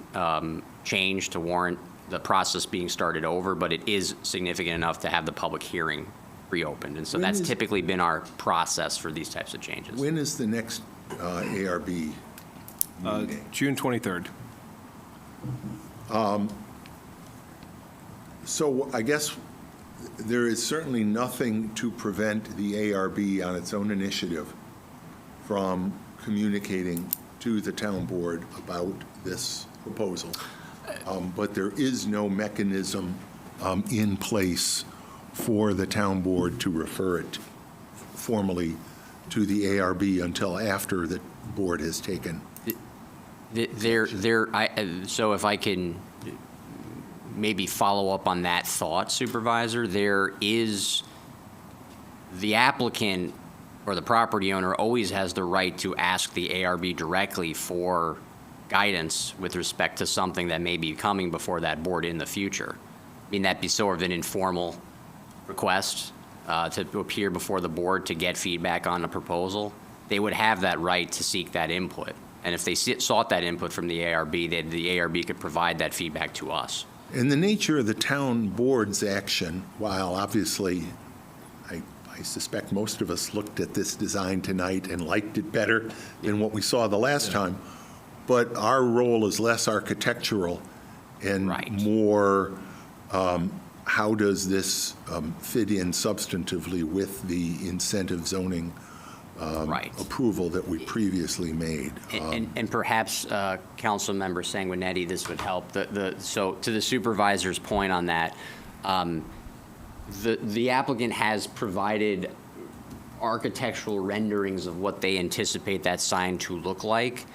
change to warrant the process being started over, but it is significant enough to have the public hearing reopened. And so that's typically been our process for these types of changes. When is the next ARB meeting? June 23rd. So I guess there is certainly nothing to prevent the ARB on its own initiative from communicating to the town board about this proposal. But there is no mechanism in place for the town board to refer it formally to the ARB until after the board has taken So if I can maybe follow up on that thought, Supervisor, there is, the applicant or the property owner always has the right to ask the ARB directly for guidance with respect to something that may be coming before that board in the future. I mean, that'd be sort of an informal request to appear before the board to get feedback on a proposal. They would have that right to seek that input. And if they sought that input from the ARB, then the ARB could provide that feedback to us. And the nature of the town board's action, while obviously I suspect most of us looked at this design tonight and liked it better than what we saw the last time, but our role is less architectural and more how does this fit in substantively with the incentive zoning approval that we previously made. And perhaps, Councilmember Sanguinetti, this would help. So to the supervisor's point on that, the applicant has provided architectural renderings of what they anticipate that sign to look like,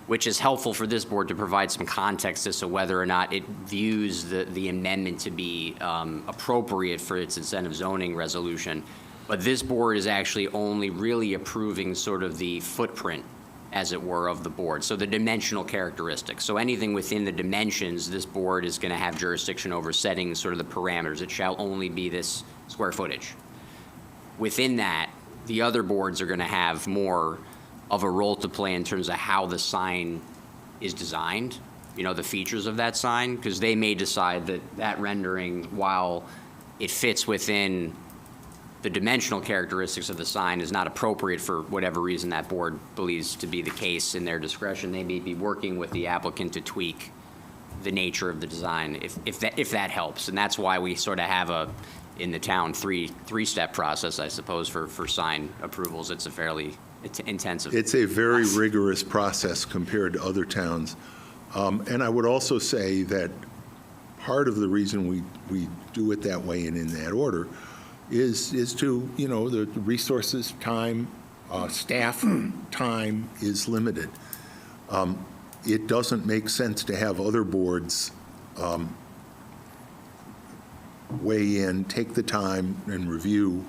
which is helpful for this board to provide some context as to whether or not it views the amendment to be appropriate for its incentive zoning resolution. But this board is actually only really approving sort of the footprint, as it were, of the board. So the dimensional characteristics. So anything within the dimensions, this board is going to have jurisdiction over setting sort of the parameters. It shall only be this square footage. Within that, the other boards are going to have more of a role to play in terms of how the sign is designed, you know, the features of that sign, because they may decide that that rendering, while it fits within the dimensional characteristics of the sign, is not appropriate for whatever reason that board believes to be the case in their discretion. They may be working with the applicant to tweak the nature of the design, if that helps. And that's why we sort of have in the town, three-step process, I suppose, for sign approvals. It's a fairly intensive. It's a very rigorous process compared to other towns. And I would also say that part of the reason we do it that way and in that order is to, you know, the resources, time, staff time is limited. It doesn't make sense to have other boards weigh in, take the time and review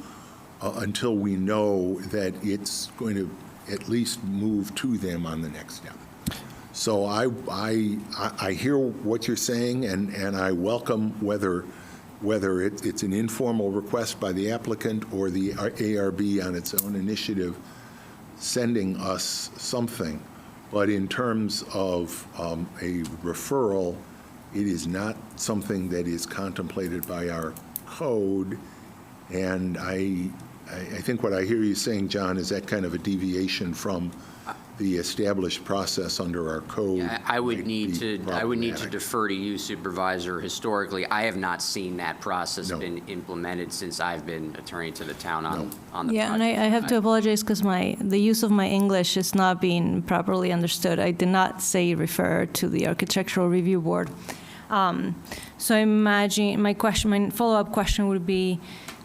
until we know that it's going to at least move to them on the next step. So I hear what you're saying, and I welcome whether it's an informal request by the applicant or the ARB on its own initiative sending us something. But in terms of a referral, it is not something that is contemplated by our code. And I think what I hear you saying, John, is that kind of a deviation from the established process under our code. Yeah, I would need to defer to you, Supervisor. Historically, I have not seen that process been implemented since I've been attorney to the town on the Yeah, and project. I have to apologize because the use of my English is not being properly understood. I did not say refer to the Architectural Review Board. So I imagine my follow-up question would be,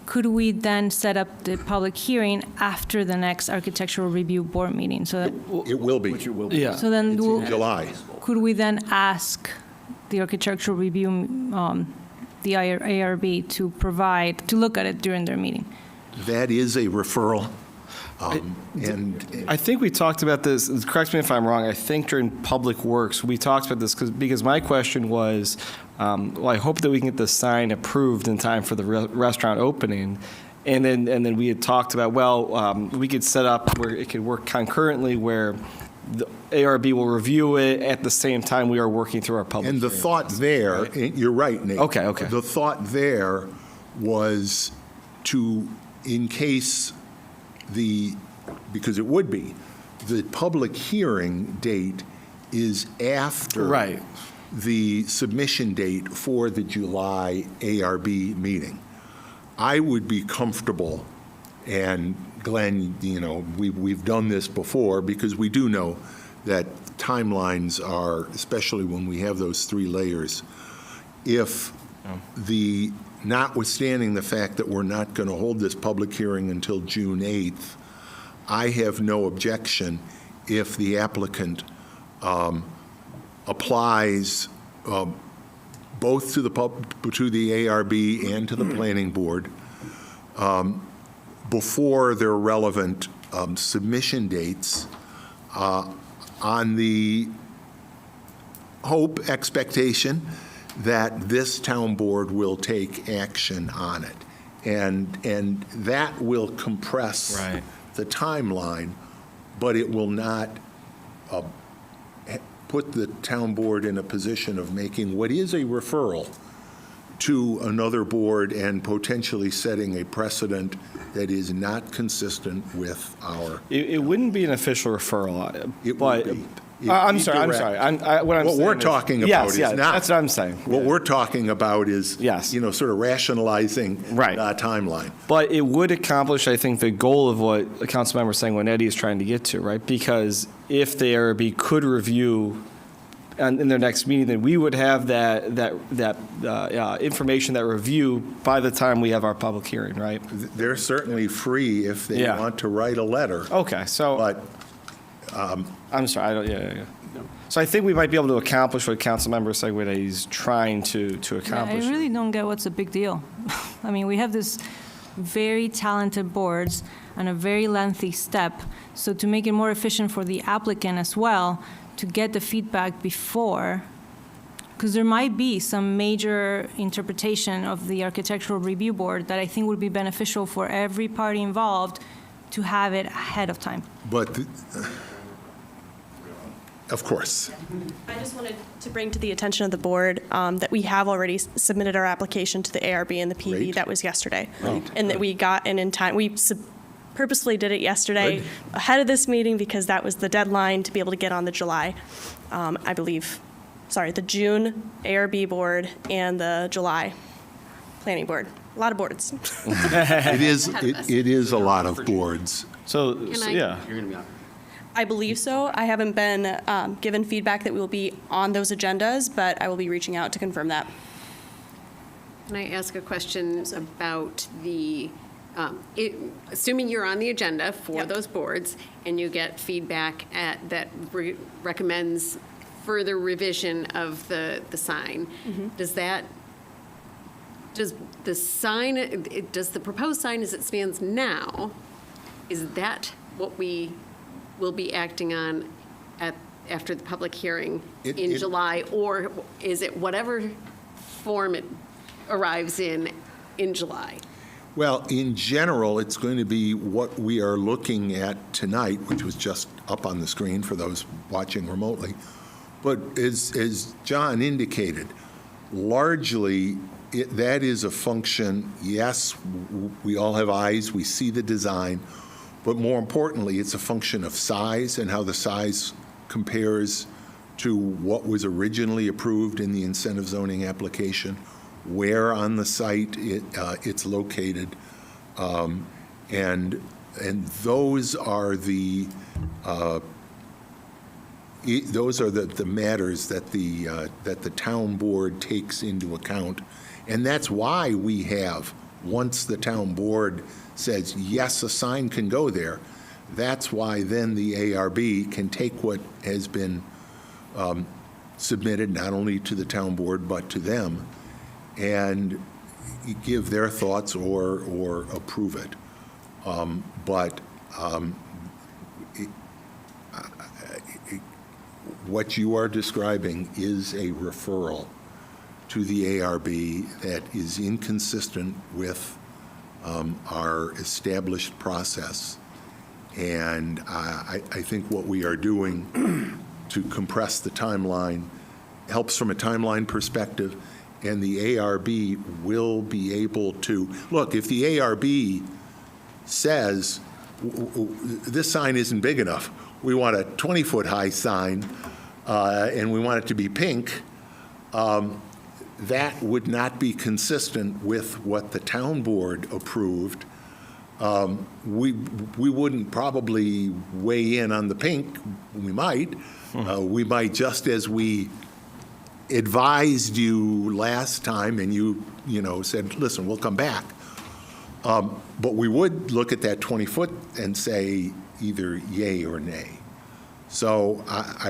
could we then set up the public hearing after the next Architectural Review Board meeting? So that, It will be. Which it will be. Yeah. so then It's in July. could we then ask the Architectural Review, the ARB to look at it during their meeting? That is a referral. I think we talked about this, correct me if I'm wrong, I think during Public Works, we talked about this because my question was, well, I hope that we can get the sign approved in time for the restaurant opening. And then we had talked about, well, we could set up where it could work concurrently where the ARB will review it at the same time we are working through our public And the hearing. thought there, you're right, Nate. Okay. The thought there was to, in case because it would be, the public hearing date is after Right. the submission date for the July ARB meeting. I would be comfortable, and Glenn, you know, we've done this before because we do know that timelines are, especially when we have those three layers, if notwithstanding the fact that we're not going to hold this public hearing until June 8th, I have no objection if the applicant applies both to the ARB and to the planning board before their relevant submission dates on the expectation that this town board will take action on it. And that will compress Right. the timeline, but it will not put the town board in a position of making what is a referral to another board and potentially setting a precedent that is not consistent with our. It wouldn't be an official referral, It but would be. It'd I'm be sorry. direct. What we're talking about yes, is yeah, not. that's what I'm saying. What we're talking about is, Yes. sort of rationalizing Right. the timeline. But it would accomplish, I think, the goal of what Councilmember Sanguinetti is trying to get to, right? Because if the ARB could review in their next meeting, then we would have that information, that review, by the time we have our public hearing, right? They're certainly free if they Yeah. want to write a letter, Okay, so but I'm sorry. I don't. Yeah. So I think we might be able to accomplish what Councilmember Sanguinetti is trying to Yeah, accomplish. I really don't get what's the big deal. I mean, we have this very talented boards and a very lengthy step. So to make it more efficient for the applicant as well, to get the feedback before, because there might be some major interpretation of the architectural review board that I think would be beneficial for every party involved to have it ahead of time. Of course. I just wanted to bring to the attention of the board that we have already submitted our application to the ARB and the PB. Great. That was yesterday. And that we got in time. We purposely did it yesterday ahead of this meeting because that was the deadline to be able to get on the July, the June ARB board and the July planning board. A lot of boards. It is a lot of boards. So I- yeah. You're going to be on. I believe so. I haven't been given feedback that we will be on those agendas, but I will be reaching out to confirm that. Can I ask a question about the, assuming you're on the agenda for Yep. those boards and you get feedback that recommends further revision of the sign, does the proposed sign as it stands now, is that what we will be acting on after the public hearing in July? Or is it whatever form it arrives in July? Well, in general, it's going to be what we are looking at tonight, which was just up on the screen for those watching remotely. But as John indicated, largely, that is a function, yes, we all have eyes, we see the design, but more importantly, it's a function of size and how the size compares to what was originally approved in the incentive zoning application, where on the site it's located, and those are the matters that the town board takes into account, and that's why we have, once the town board says yes, a sign can go there, that's why then the ARB can take what has been submitted not only to the town board but to them and give their thoughts or approve it. What you are describing is a referral to the ARB that is inconsistent with our established process. And I think what we are doing to compress the timeline helps from a timeline perspective, and the ARB will be able to, look, if the ARB says, this sign isn't big enough, we want a 20-foot high sign, and we want it to be pink, that would not be consistent with what the town board approved. We wouldn't probably weigh in on the pink. We might. We might, just as we advised you last time and you said, listen, we'll come back. But we would look at that 20-foot and say either yay or nay. So I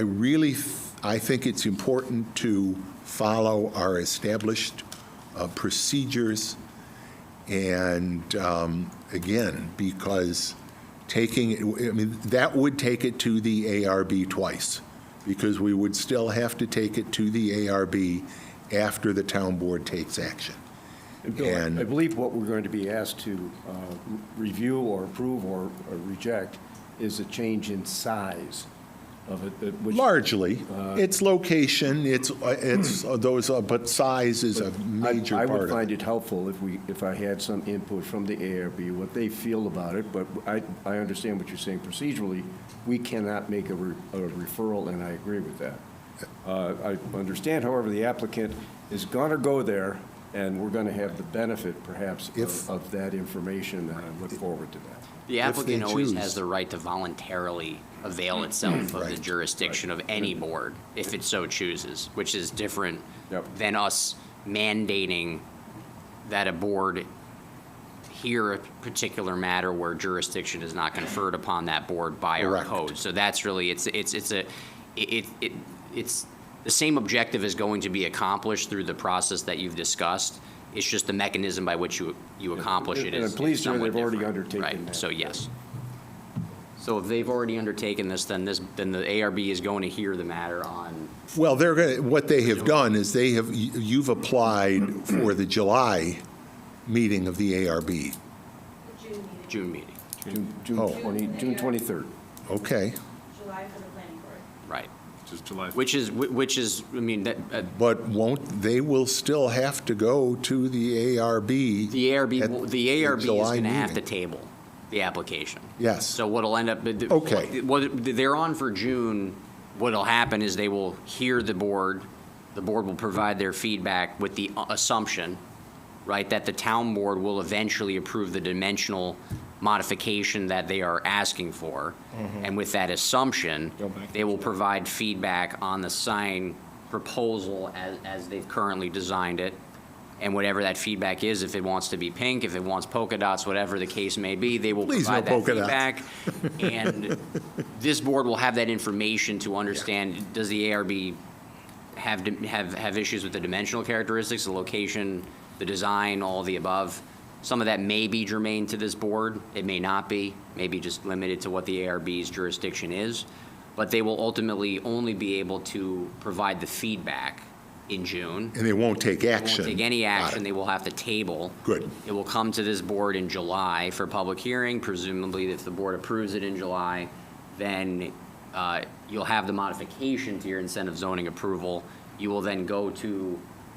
I think it's important to follow our established procedures, and again, because that would take it to the ARB twice, because we would still have to take it to the ARB after the town board takes action. And Bill, I believe what we're going to be asked to review or approve or reject is a change in size of it. Which, largely, it's location, it's those, but size is a major I part would of it. find it helpful if I had some input from the ARB, what they feel about it, but I understand what you're saying procedurally. We cannot make a referral, and I agree with that. I understand, however, the applicant is going to go there, and we're going to have the benefit, perhaps, of that information, and I look forward to that. The applicant always choose. has the right to voluntarily avail itself of the jurisdiction of any board, if it so chooses, which is different than us mandating that a board hear a particular matter where jurisdiction is not conferred upon that board by our Correct. code. So that's really, it's the same objective is going to be accomplished through the process that you've discussed. It's just the mechanism by which you accomplish it And is I'm pleased to hear somewhat they've already different. undertaken Right, that. so yes. So if they've already undertaken this, then the ARB is going to hear the matter on, Well, what they have done is you've applied for the July meeting of the ARB. June meeting. June Oh. 23rd. Okay, Right. Just July. Which is, I mean, that, but they will still have to go to the ARB. the ARB, at the ARB is July going to have to meeting. table the application. Yes. So what'll end up, Okay. what they're on for June, what'll happen is they will hear the board will provide their feedback with the assumption, right, that the town board will eventually approve the dimensional modification that they are asking for. And with that assumption, they will provide feedback on the sign proposal as they've currently designed it. And whatever that feedback is, if it wants to be pink, if it wants polka dots, whatever the case may be, they will Please, no provide that polka dots. feedback. And this board will have that information to understand, does the ARB have issues with the dimensional characteristics, the location, the design, all of the above? Some of that may be germane to this board. It may not be, maybe just limited to what the ARB's jurisdiction is. But they will ultimately only be able to provide the feedback in June. And they won't take action. They won't take any Got action. it. They will have to table. Good. It will come to this board in July for public hearing. Presumably, if the board approves it in July, then you'll have the modification to your incentive zoning approval. You will then go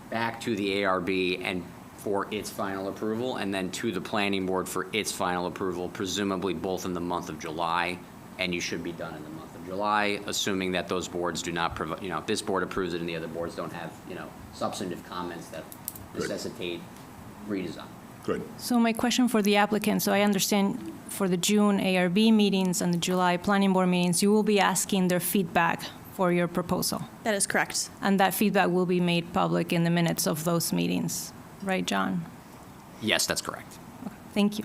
back to the ARB and for its final approval, and then to the planning board for its final approval, presumably both in the month of July, and you should be done in the month of July, assuming that those boards do not provide, if this board approves it and the other boards don't have, substantive comments that necessitate redesign. Good. So my question for the applicant, so I understand for the June ARB meetings and the July planning board meetings, you will be asking their feedback for your proposal. That is correct. And that feedback will be made public in the minutes of those meetings, right, John? Yes, that's correct. Thank you.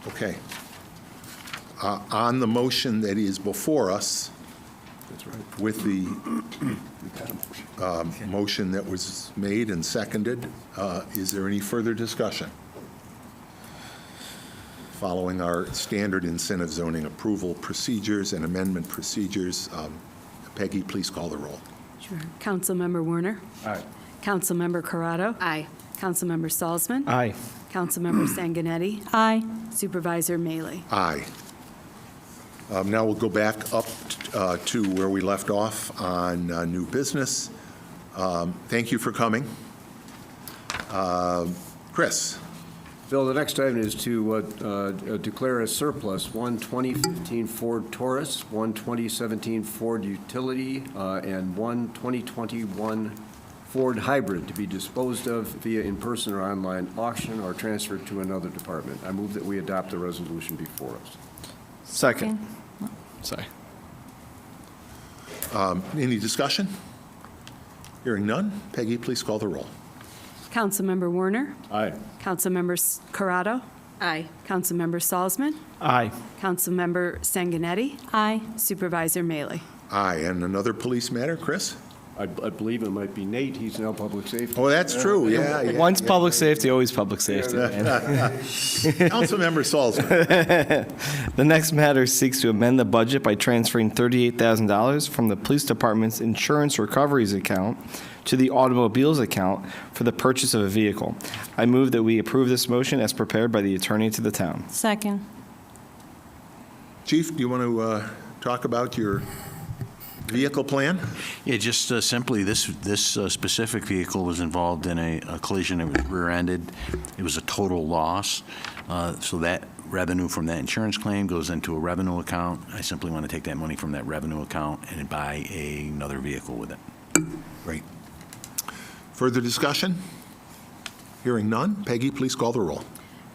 Okay. On the motion that is before us, with the motion that was made and seconded, is there any further discussion? Following our standard incentive zoning approval procedures and amendment procedures, Peggy, please call the roll. Sure. Councilmember Werner. Aye. Councilmember Corrado. Aye. Councilmember Salzman. Aye. Councilmember Sanguinetti. Aye. Supervisor Mailey. Aye. Now we'll go back up to where we left off on new business. Thank you for coming. Chris? Bill, the next item is to declare as surplus one 2015 Ford Taurus, one 2017 Ford Utility, and one 2021 Ford Hybrid to be disposed of via in-person or online auction or transferred to another department. I move that we adopt the resolution before us. Second. Sorry. Any discussion? Hearing none. Peggy, please call the roll. Councilmember Werner. Aye. Councilmember Corrado. Aye. Councilmember Salzman, Aye. Councilmember Sanguinetti, Aye. Supervisor Mailey. Aye. And another police matter, Chris? I believe it might be Nate, he's now public safety. Oh, that's true, yeah. Once public safety, always public safety. man. Councilmember Salzman. The next matter seeks to amend the budget by transferring $38,000 from the police department's insurance recoveries account to the automobiles account for the purchase of a vehicle. I move that we approve this motion as prepared by the attorney to the town. Second. Chief, do you want to talk about your vehicle plan? Yeah, just simply, this specific vehicle was involved in a collision. It was rear-ended. It was a total loss. So that revenue from that insurance claim goes into a revenue account. I simply want to take that money from that revenue account and buy another vehicle with it. Great. Further discussion? Hearing none. Peggy, please call the roll.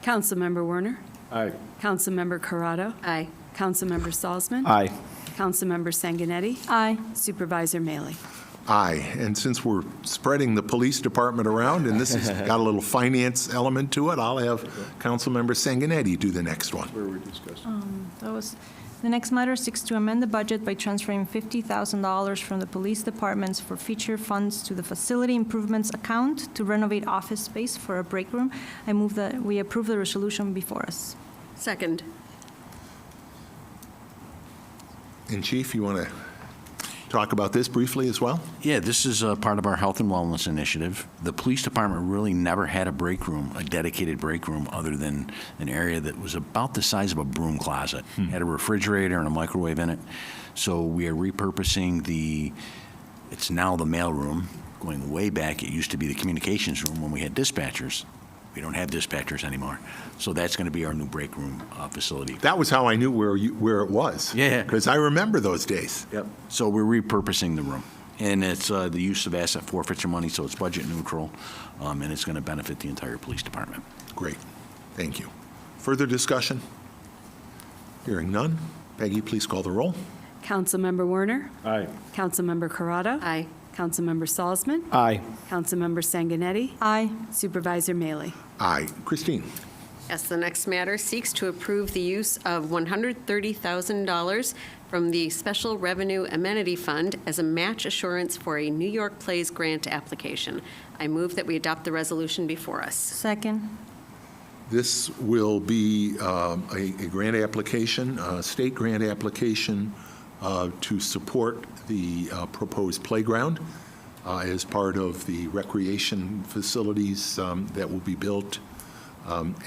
Councilmember Werner, Aye. Councilmember Corrado, Aye. Councilmember Salzman, Aye. Councilmember Sanguinetti, Aye. Supervisor Mailey. Aye. And since we're spreading the police department around, and this has got a little finance element to it, I'll have Councilmember Sanguinetti do the next one. Where we discussing. The next matter seeks to amend the budget by transferring $50,000 from the police department's forfeiture funds to the facility improvements account to renovate office space for a break room. I move that we approve the resolution before us. Second. And Chief, you want to talk about this briefly as well? Yeah, this is a part of our health and wellness initiative. The police department really never had a break room, a dedicated break room, other than an area that was about the size of a broom closet. Had a refrigerator and a microwave in it. So we are repurposing it's now the mail room. Going way back, it used to be the communications room when we had dispatchers. We don't have dispatchers anymore. So that's going to be our new break room facility. That was how I knew where it was. Yeah. Because I remember those days. Yep. So we're repurposing the room. And it's the use of asset forfeiture money, so it's budget neutral, and it's going to benefit the entire police department. Great. Thank you. Further discussion? Hearing none. Peggy, please call the roll. Councilmember Werner, Aye. Councilmember Corrado, Aye. Councilmember Salzman, Aye. Councilmember Sanguinetti, Aye. Supervisor Mailey. Aye. Christine? Yes, the next matter seeks to approve the use of $130,000 from the Special Revenue Amenity Fund as a match assurance for a New York Plays grant application. I move that we adopt the resolution before us. Second. This will be a grant application, a state grant application to support the proposed playground as part of the recreation facilities that will be built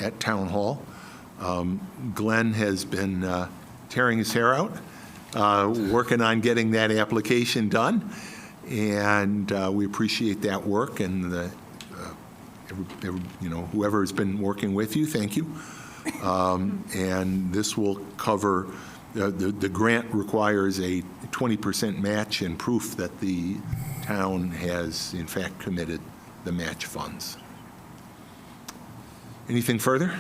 at Town Hall. Glenn has been tearing his hair out, working on getting that application done, and we appreciate that work, and whoever has been working with you, thank you. And this will cover, the grant requires a 20% match and proof that the town has in fact committed the match funds. Anything further?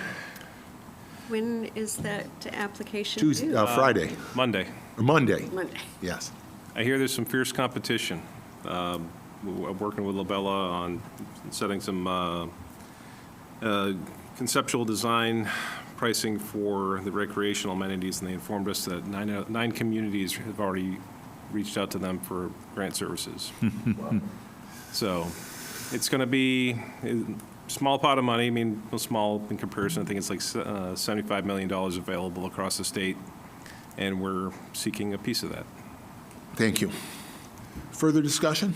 When is that application Tuesday, due? Friday, Monday. or Monday, Monday. yes. I hear there's some fierce competition. I'm working with Labella on setting some conceptual design pricing for the recreational amenities, and they informed us that nine communities have already reached out to them for grant services. So it's going to be a small pot of money. I mean, small in comparison. I think it's like $75 million available across the state, and we're seeking a piece of that. Thank you. Further discussion?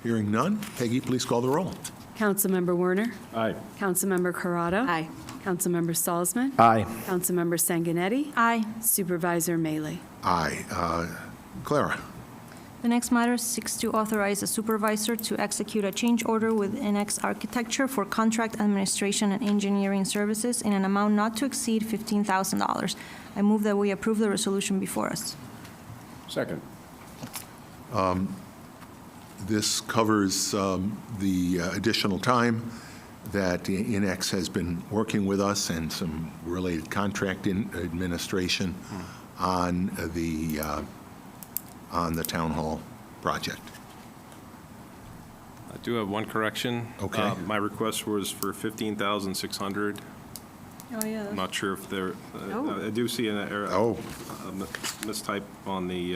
Hearing none. Peggy, please call the roll. Councilmember Werner, Aye. Councilmember Corrado, Aye. Councilmember Salzman, Aye. Councilmember Sanguinetti, Aye. Supervisor Mailey. Aye. Clara? The next matter seeks to authorize a supervisor to execute a change order with NX Architecture for contract administration and engineering services in an amount not to exceed $15,000. I move that we approve the resolution before us. Second. This covers the additional time that NX has been working with us and some related contract administration on the town hall project. I do have one correction. Okay. My request was for $15,600. Oh, yeah. I'm not sure if there, Oh. I do see an error, Oh, a mistype on the,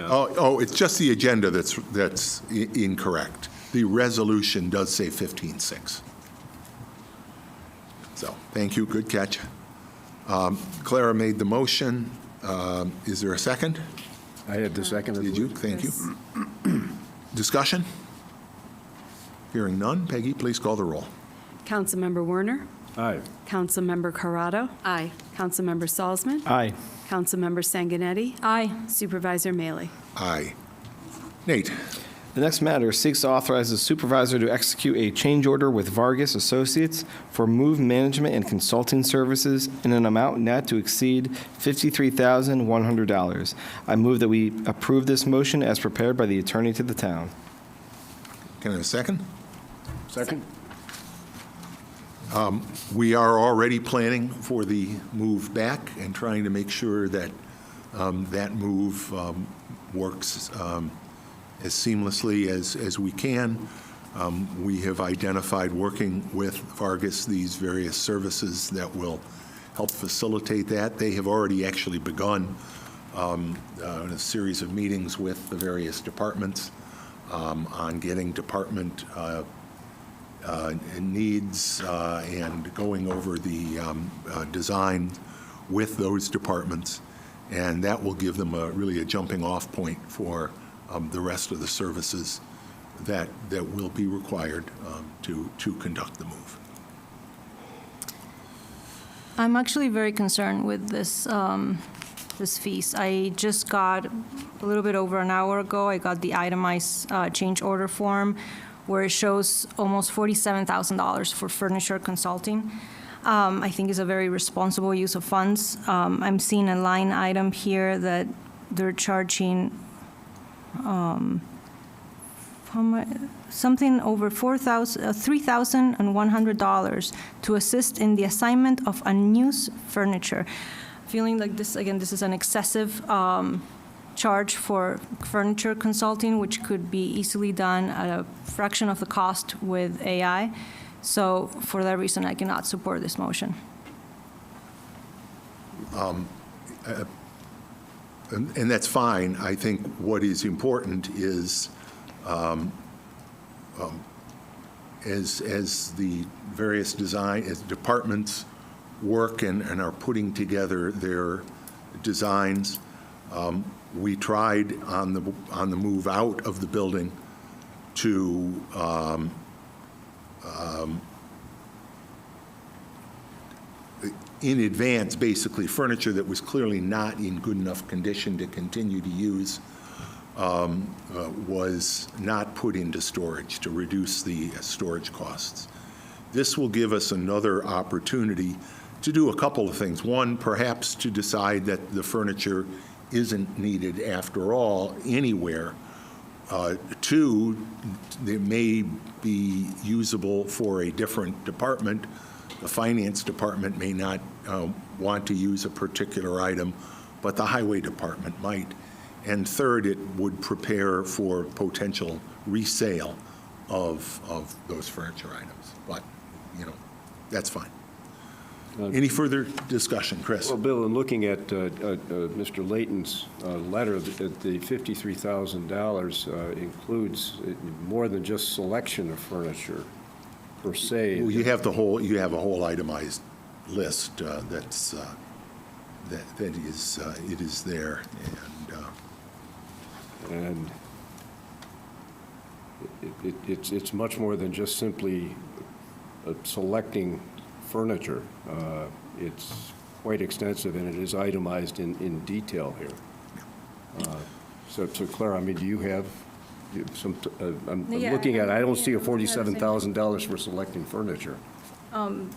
it's just the agenda that's incorrect. The resolution does say 15.6. So, thank you, good catch. Clara made the motion. Is there a second? I had the second. Did you? Thank you. Discussion? Hearing none. Peggy, please call the roll. Councilmember Werner, Aye. Councilmember Corrado, Aye. Councilmember Salzman, Aye. Councilmember Sanguinetti, Aye. Supervisor Mailey. Aye. Nate? The next matter seeks to authorize the supervisor to execute a change order with Vargas Associates for move management and consulting services in an amount not to exceed $53,100. I move that we approve this motion as prepared by the attorney to the town. Can I have a second? Second? We are already planning for the move back and trying to make sure that that move works as seamlessly as we can. We have identified, working with Vargas, these various services that will help facilitate that. They have already actually begun a series of meetings with the various departments on getting department needs and going over the design with those departments. And that will give them really a jumping off point for the rest of the services that will be required to conduct the move. I'm actually very concerned with this, this fees. I just got, a little bit over an hour ago, I got the itemized change order form where it shows almost $47,000 for furniture consulting. I think is a very responsible use of funds. I'm seeing a line item here that they're charging something over $3,100 to assist in the assignment of unused furniture. Feeling like this, again, this is an excessive charge for furniture consulting, which could be easily done at a fraction of the cost with AI. So for that reason, I cannot support this motion. And that's fine. I think what is important is, as the various as departments work and are putting together their designs, we tried on the move out of the building to in advance, basically, furniture that was clearly not in good enough condition to continue to use was not put into storage to reduce the storage costs. This will give us another opportunity to do a couple of things. One, perhaps to decide that the furniture isn't needed after all anywhere. Two, it may be usable for a different department. The finance department may not want to use a particular item, but the highway department might. And third, it would prepare for potential resale of those furniture items. But, that's fine. Any further discussion, Chris? Well, Bill, in looking at Mr. Layton's letter, the $53,000 includes more than just selection of furniture per se. Well, you have a whole itemized list that is it is there, And it's much more than just simply selecting furniture. It's quite extensive, and it is itemized in detail here. So Clara, I mean, do you have some, I'm Yeah, looking at, I don't see a yeah, I have the same thing. $47,000 for selecting furniture.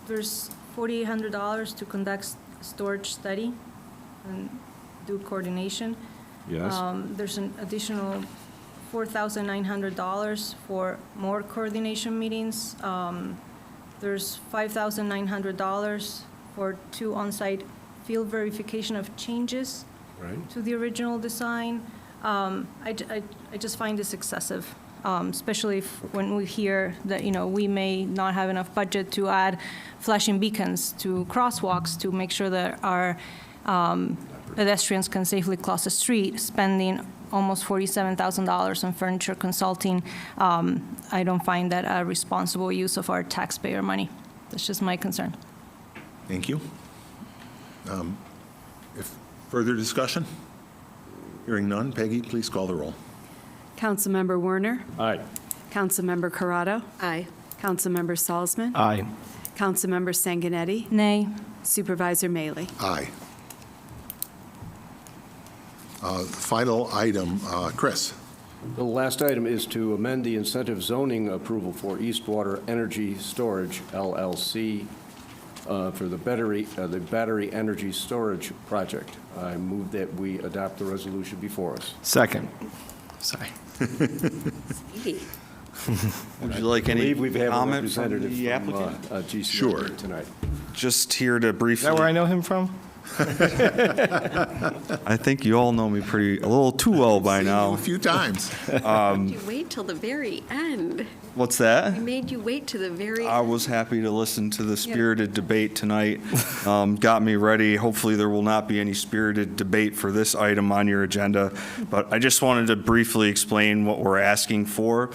There's $4,800 to conduct storage study and do coordination. Yes? There's an additional $4,900 for more coordination meetings. There's $5,900 for 2 on-site field verification of changes Right. to the original design. I just find this excessive. especially when we hear that, we may not have enough budget to add flashing beacons to crosswalks to make sure that our pedestrians can safely cross the street, spending almost $47,000 on furniture consulting. I don't find that a responsible use of our taxpayer money. That's just my concern. Thank you. If further discussion? Hearing none, Peggy, please call the roll. Councilmember Werner. Aye. Councilmember Corrado. Aye. Councilmember Salzman. Aye. Councilmember Sanguinetti. Nay. Supervisor Mailey. Aye. Final item, Chris. The last item is to amend the incentive zoning approval for Eastwater Energy Storage LLC for the battery energy storage project. I move that we adopt the resolution before us. Second. Sorry. Would you like I any believe we have a comment from representative the from applicant? GCI Sure. tonight. Just here to Is briefly. that where I know him from? I think you all know me a little too well by Seen you now. a few times. You wait till the very end. What's I that? made you wait to the very I end. was happy to listen to the spirited debate tonight. Got me ready. Hopefully, there will not be any spirited debate for this item on your agenda. But I just wanted to briefly explain what we're asking for.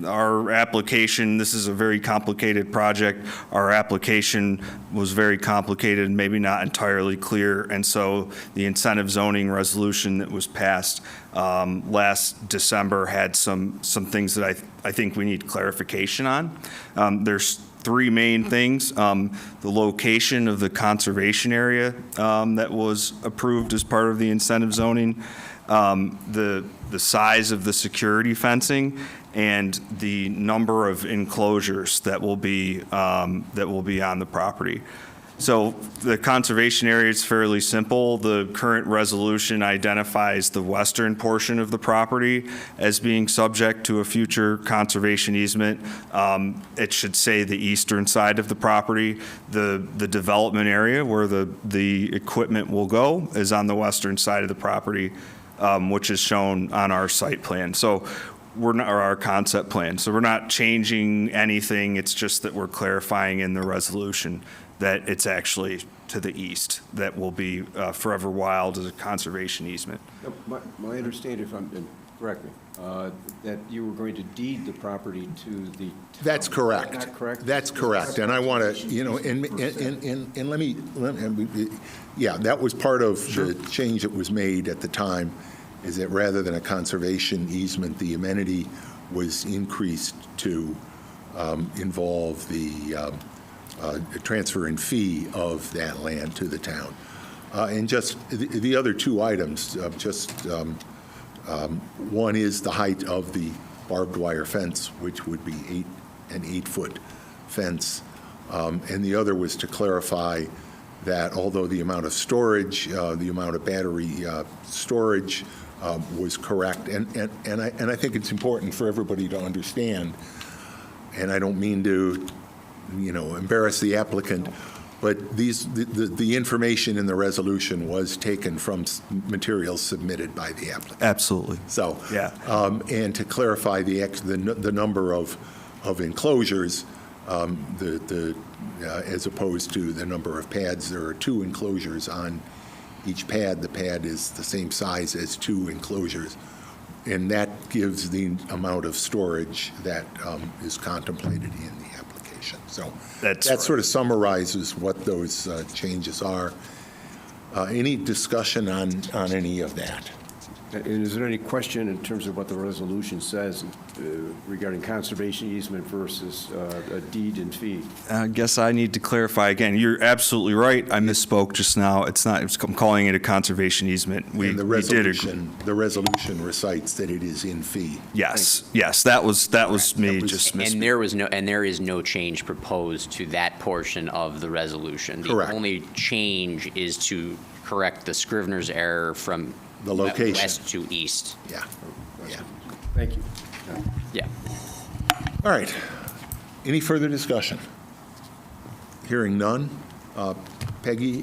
Our application, this is a very complicated project. Our application was very complicated, maybe not entirely clear, and so the incentive zoning resolution that was passed last December had some things that I think we need clarification on. There's three main things. The location of the conservation area that was approved as part of the incentive zoning, the size of the security fencing, and the number of enclosures that will be on the property. So the conservation area is fairly simple. The current resolution identifies the western portion of the property as being subject to a future conservation easement. It should say the eastern side of the property. The development area where the equipment will go is on the western side of the property, which is shown on our site plan. So or our concept plan. So we're not changing anything. It's just that we're clarifying in the resolution that it's actually to the east that will be Forever Wild as a conservation easement. My understanding, if I'm, correct me, that you were going to deed the property to the town. That's correct. Is that not correct? That's correct. And I want to, and let me, yeah, that was part of the change that was made at the time, is that rather than a conservation easement, the amenity was increased to involve the transfer and fee of that land to the town. And just the other two items, one is the height of the barbed wire fence, which would be an 8-foot fence. And the other was to clarify that although the amount of storage, the amount of battery storage was correct. And I think it's important for everybody to understand, and I don't mean to, embarrass the applicant, but the information in the resolution was taken from materials submitted by the applicant. Absolutely. So, Yeah. And to clarify the number of enclosures, as opposed to the number of pads, there are 2 enclosures on each pad. The pad is the same size as 2 enclosures, and that gives the amount of storage that is contemplated in the application. So That's that right. sort of summarizes what those changes are. Any discussion on any of that? And is there any question in terms of what the resolution says regarding conservation easement versus a deed and fee? I guess I need to clarify again. You're absolutely right. I misspoke just now. I'm calling it a conservation easement. And the resolution recites that it is in fee. Yes, that was me just And misspeaking. there is no change proposed to that portion of the resolution. Correct. The only change is to correct the Scrivener's error from The location. west to east. Yeah. Thank you. Yeah. All right. Any further discussion? Hearing none. Peggy,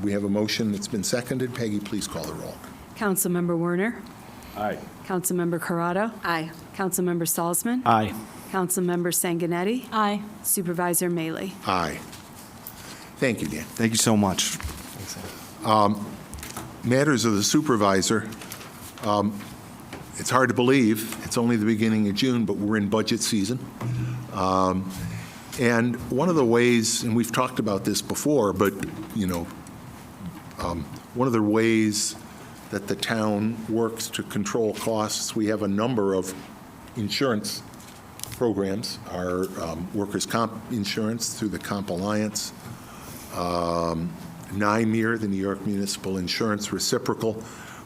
we have a motion that's been seconded. Peggy, please call the roll. Councilmember Werner. Aye. Councilmember Corrado? Aye. Councilmember Salzman? Aye. Councilmember Sanguinetti? Aye. Supervisor Maley? Aye. Thank you, Dan. Thank you so much. Matters of the supervisor. It's hard to believe, it's only the beginning of June, but we're in budget season. And one of the ways, and we've talked about this before, but, one of the ways that the town works to control costs, we have a number of insurance programs, our workers' comp insurance through the Comp Alliance, NYMIR, the New York Municipal Insurance Reciprocal,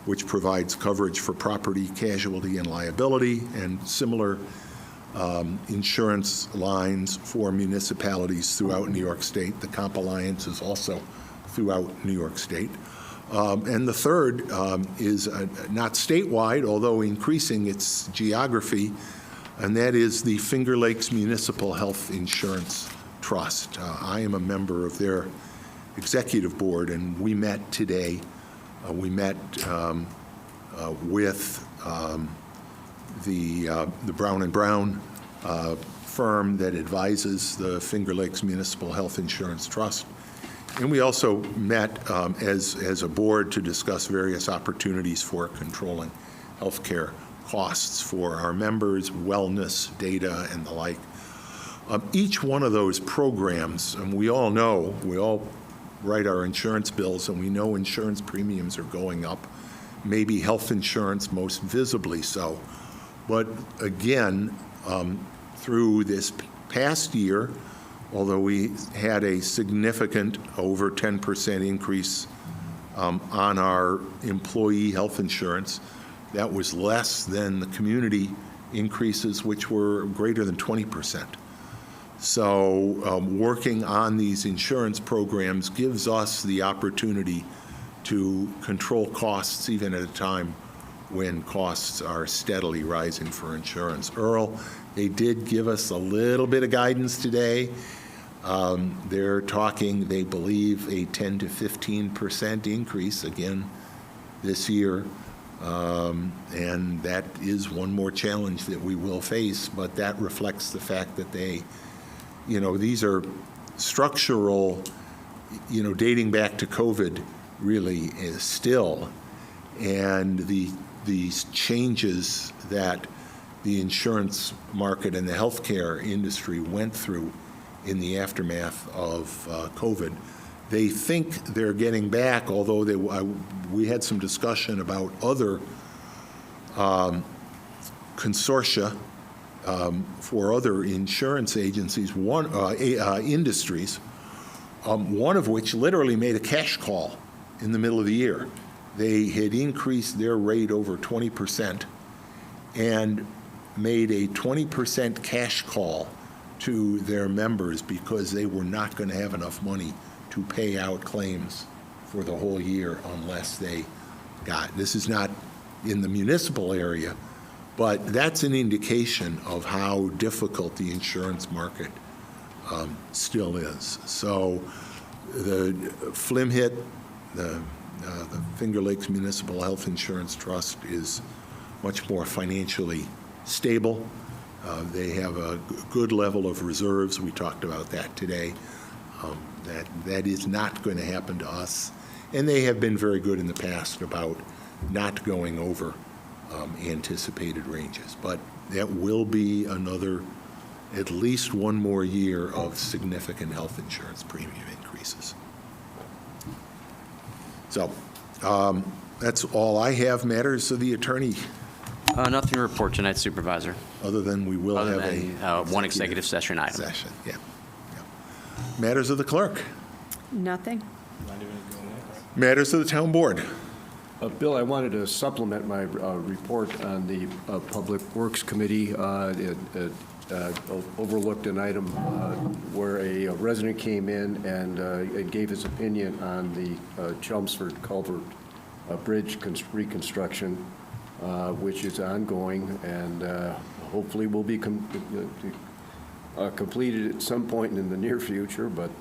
which provides coverage for property, casualty, and liability, and similar insurance lines for municipalities throughout New York State. The Comp Alliance is also throughout New York State. And the third is not statewide, although increasing its geography, and that is the Finger Lakes Municipal Health Insurance Trust. I am a member of their executive board, and we met today. We met with the Brown & Brown firm that advises the Finger Lakes Municipal Health Insurance Trust. And we also met as a board to discuss various opportunities for controlling healthcare costs for our members, wellness, data, and the like. Each one of those programs, and we all know, we all write our insurance bills, and we know insurance premiums are going up, maybe health insurance most visibly so. But again, through this past year, although we had a significant over 10% increase on our employee health insurance, that was less than the community increases, which were greater than 20%. So working on these insurance programs gives us the opportunity to control costs even at a time when costs are steadily rising for insurance. Earl, they did give us a little bit of guidance today. They're talking, they believe, a 10 to 15% increase again this year. And that is one more challenge that we will face, but that reflects the fact that they, these are structural, dating back to COVID really is still, and these changes that the insurance market and the healthcare industry went through in the aftermath of COVID. They think they're getting back, although we had some discussion about other consortia for other insurance agencies, industries, one of which literally made a cash call in the middle of the year. They had increased their rate over 20% and made a 20% cash call to their members because they were not going to have enough money to pay out claims for the whole year unless they got, this is not in the municipal area, but that's an indication of how difficult the insurance market still is. So the FLMHIT, the Finger Lakes Municipal Health Insurance Trust, is much more financially stable. They have a good level of reserves. We talked about that today. That is not going to happen to us. And they have been very good in the past about not going over anticipated ranges. But that will be another, at least one more year of significant health insurance premium increases. So that's all I have. Matters of the attorney, Nothing to report tonight, Supervisor, other than we will other have than one executive session item. session. Yeah. Matters of the clerk. Nothing. Matters of the town board. Bill, I wanted to supplement my report on the Public Works Committee. It overlooked an item where a resident came in and gave his opinion on the Chelmsford Culvert Bridge reconstruction, which is ongoing and hopefully will be completed at some point in the near future, but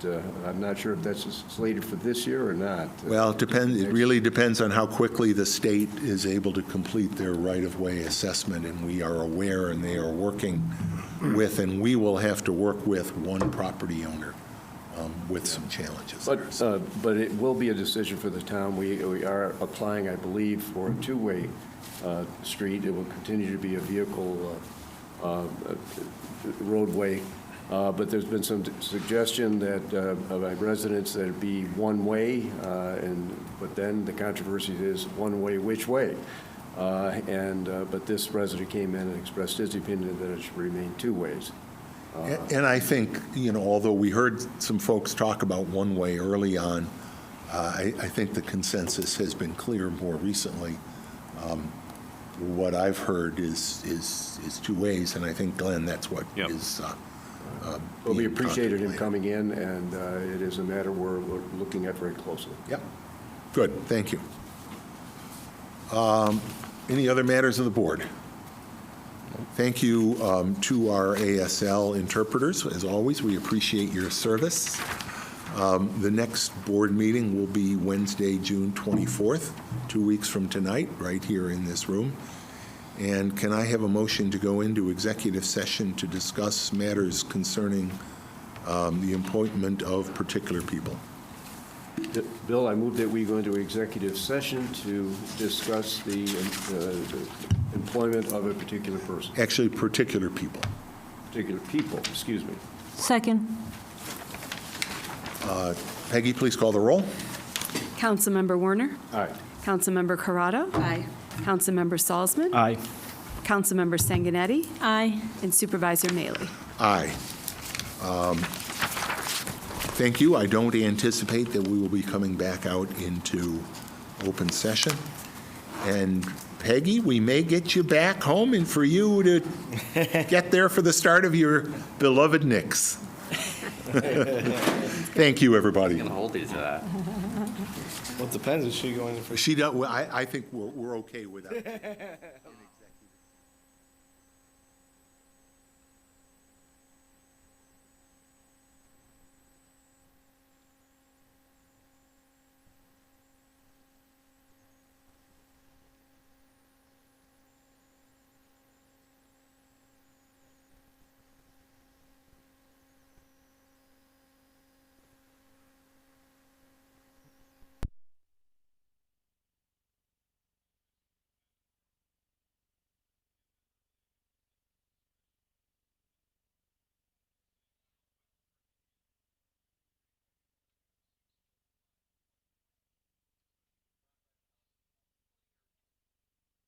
I'm not sure if that's slated for this year or not. Well, it depends, it really depends on how quickly the state is able to complete their right-of-way assessment, and we are aware, and they are working with, and we will have to work with one property owner with some challenges there. But it will be a decision for the town. We are applying, I believe, for a two-way street. It will continue to be a vehicle roadway, but there's been some suggestion that by residents that it be one way, but then the controversy is one way which way. But this resident came in and expressed his opinion that it should remain two ways. And I think, although we heard some folks talk about one way early on, I think the consensus has been clear more recently. What I've heard is two ways, and I think, Glenn, that's what is Well, we being appreciated him contemplated. coming in, and it is a matter we're looking at very closely. Yep. Good, thank you. Any other matters of the board? Thank you to our ASL interpreters. As always, we appreciate your service. The next board meeting will be Wednesday, June 24th, 2 weeks from tonight, right here in this room. And can I have a motion to go into executive session to discuss matters concerning the appointment of particular people? Bill, I move that we go into executive session to discuss the employment of a particular person, Actually, particular people. excuse me. Second. Peggy, please call the roll. Councilmember Werner. Aye. Councilmember Corrado. Aye. Councilmember Salzman. Aye. Councilmember Sanguinetti. Aye. And Supervisor Mailey. Aye. Thank you. I don't anticipate that we will be coming back out into open session. And Peggy, we may get you back home and for you to get there for the start of your beloved Knicks. Thank you, everybody. I'm going to hold you to that. Well, it depends. Is she going for? I think we're okay with that.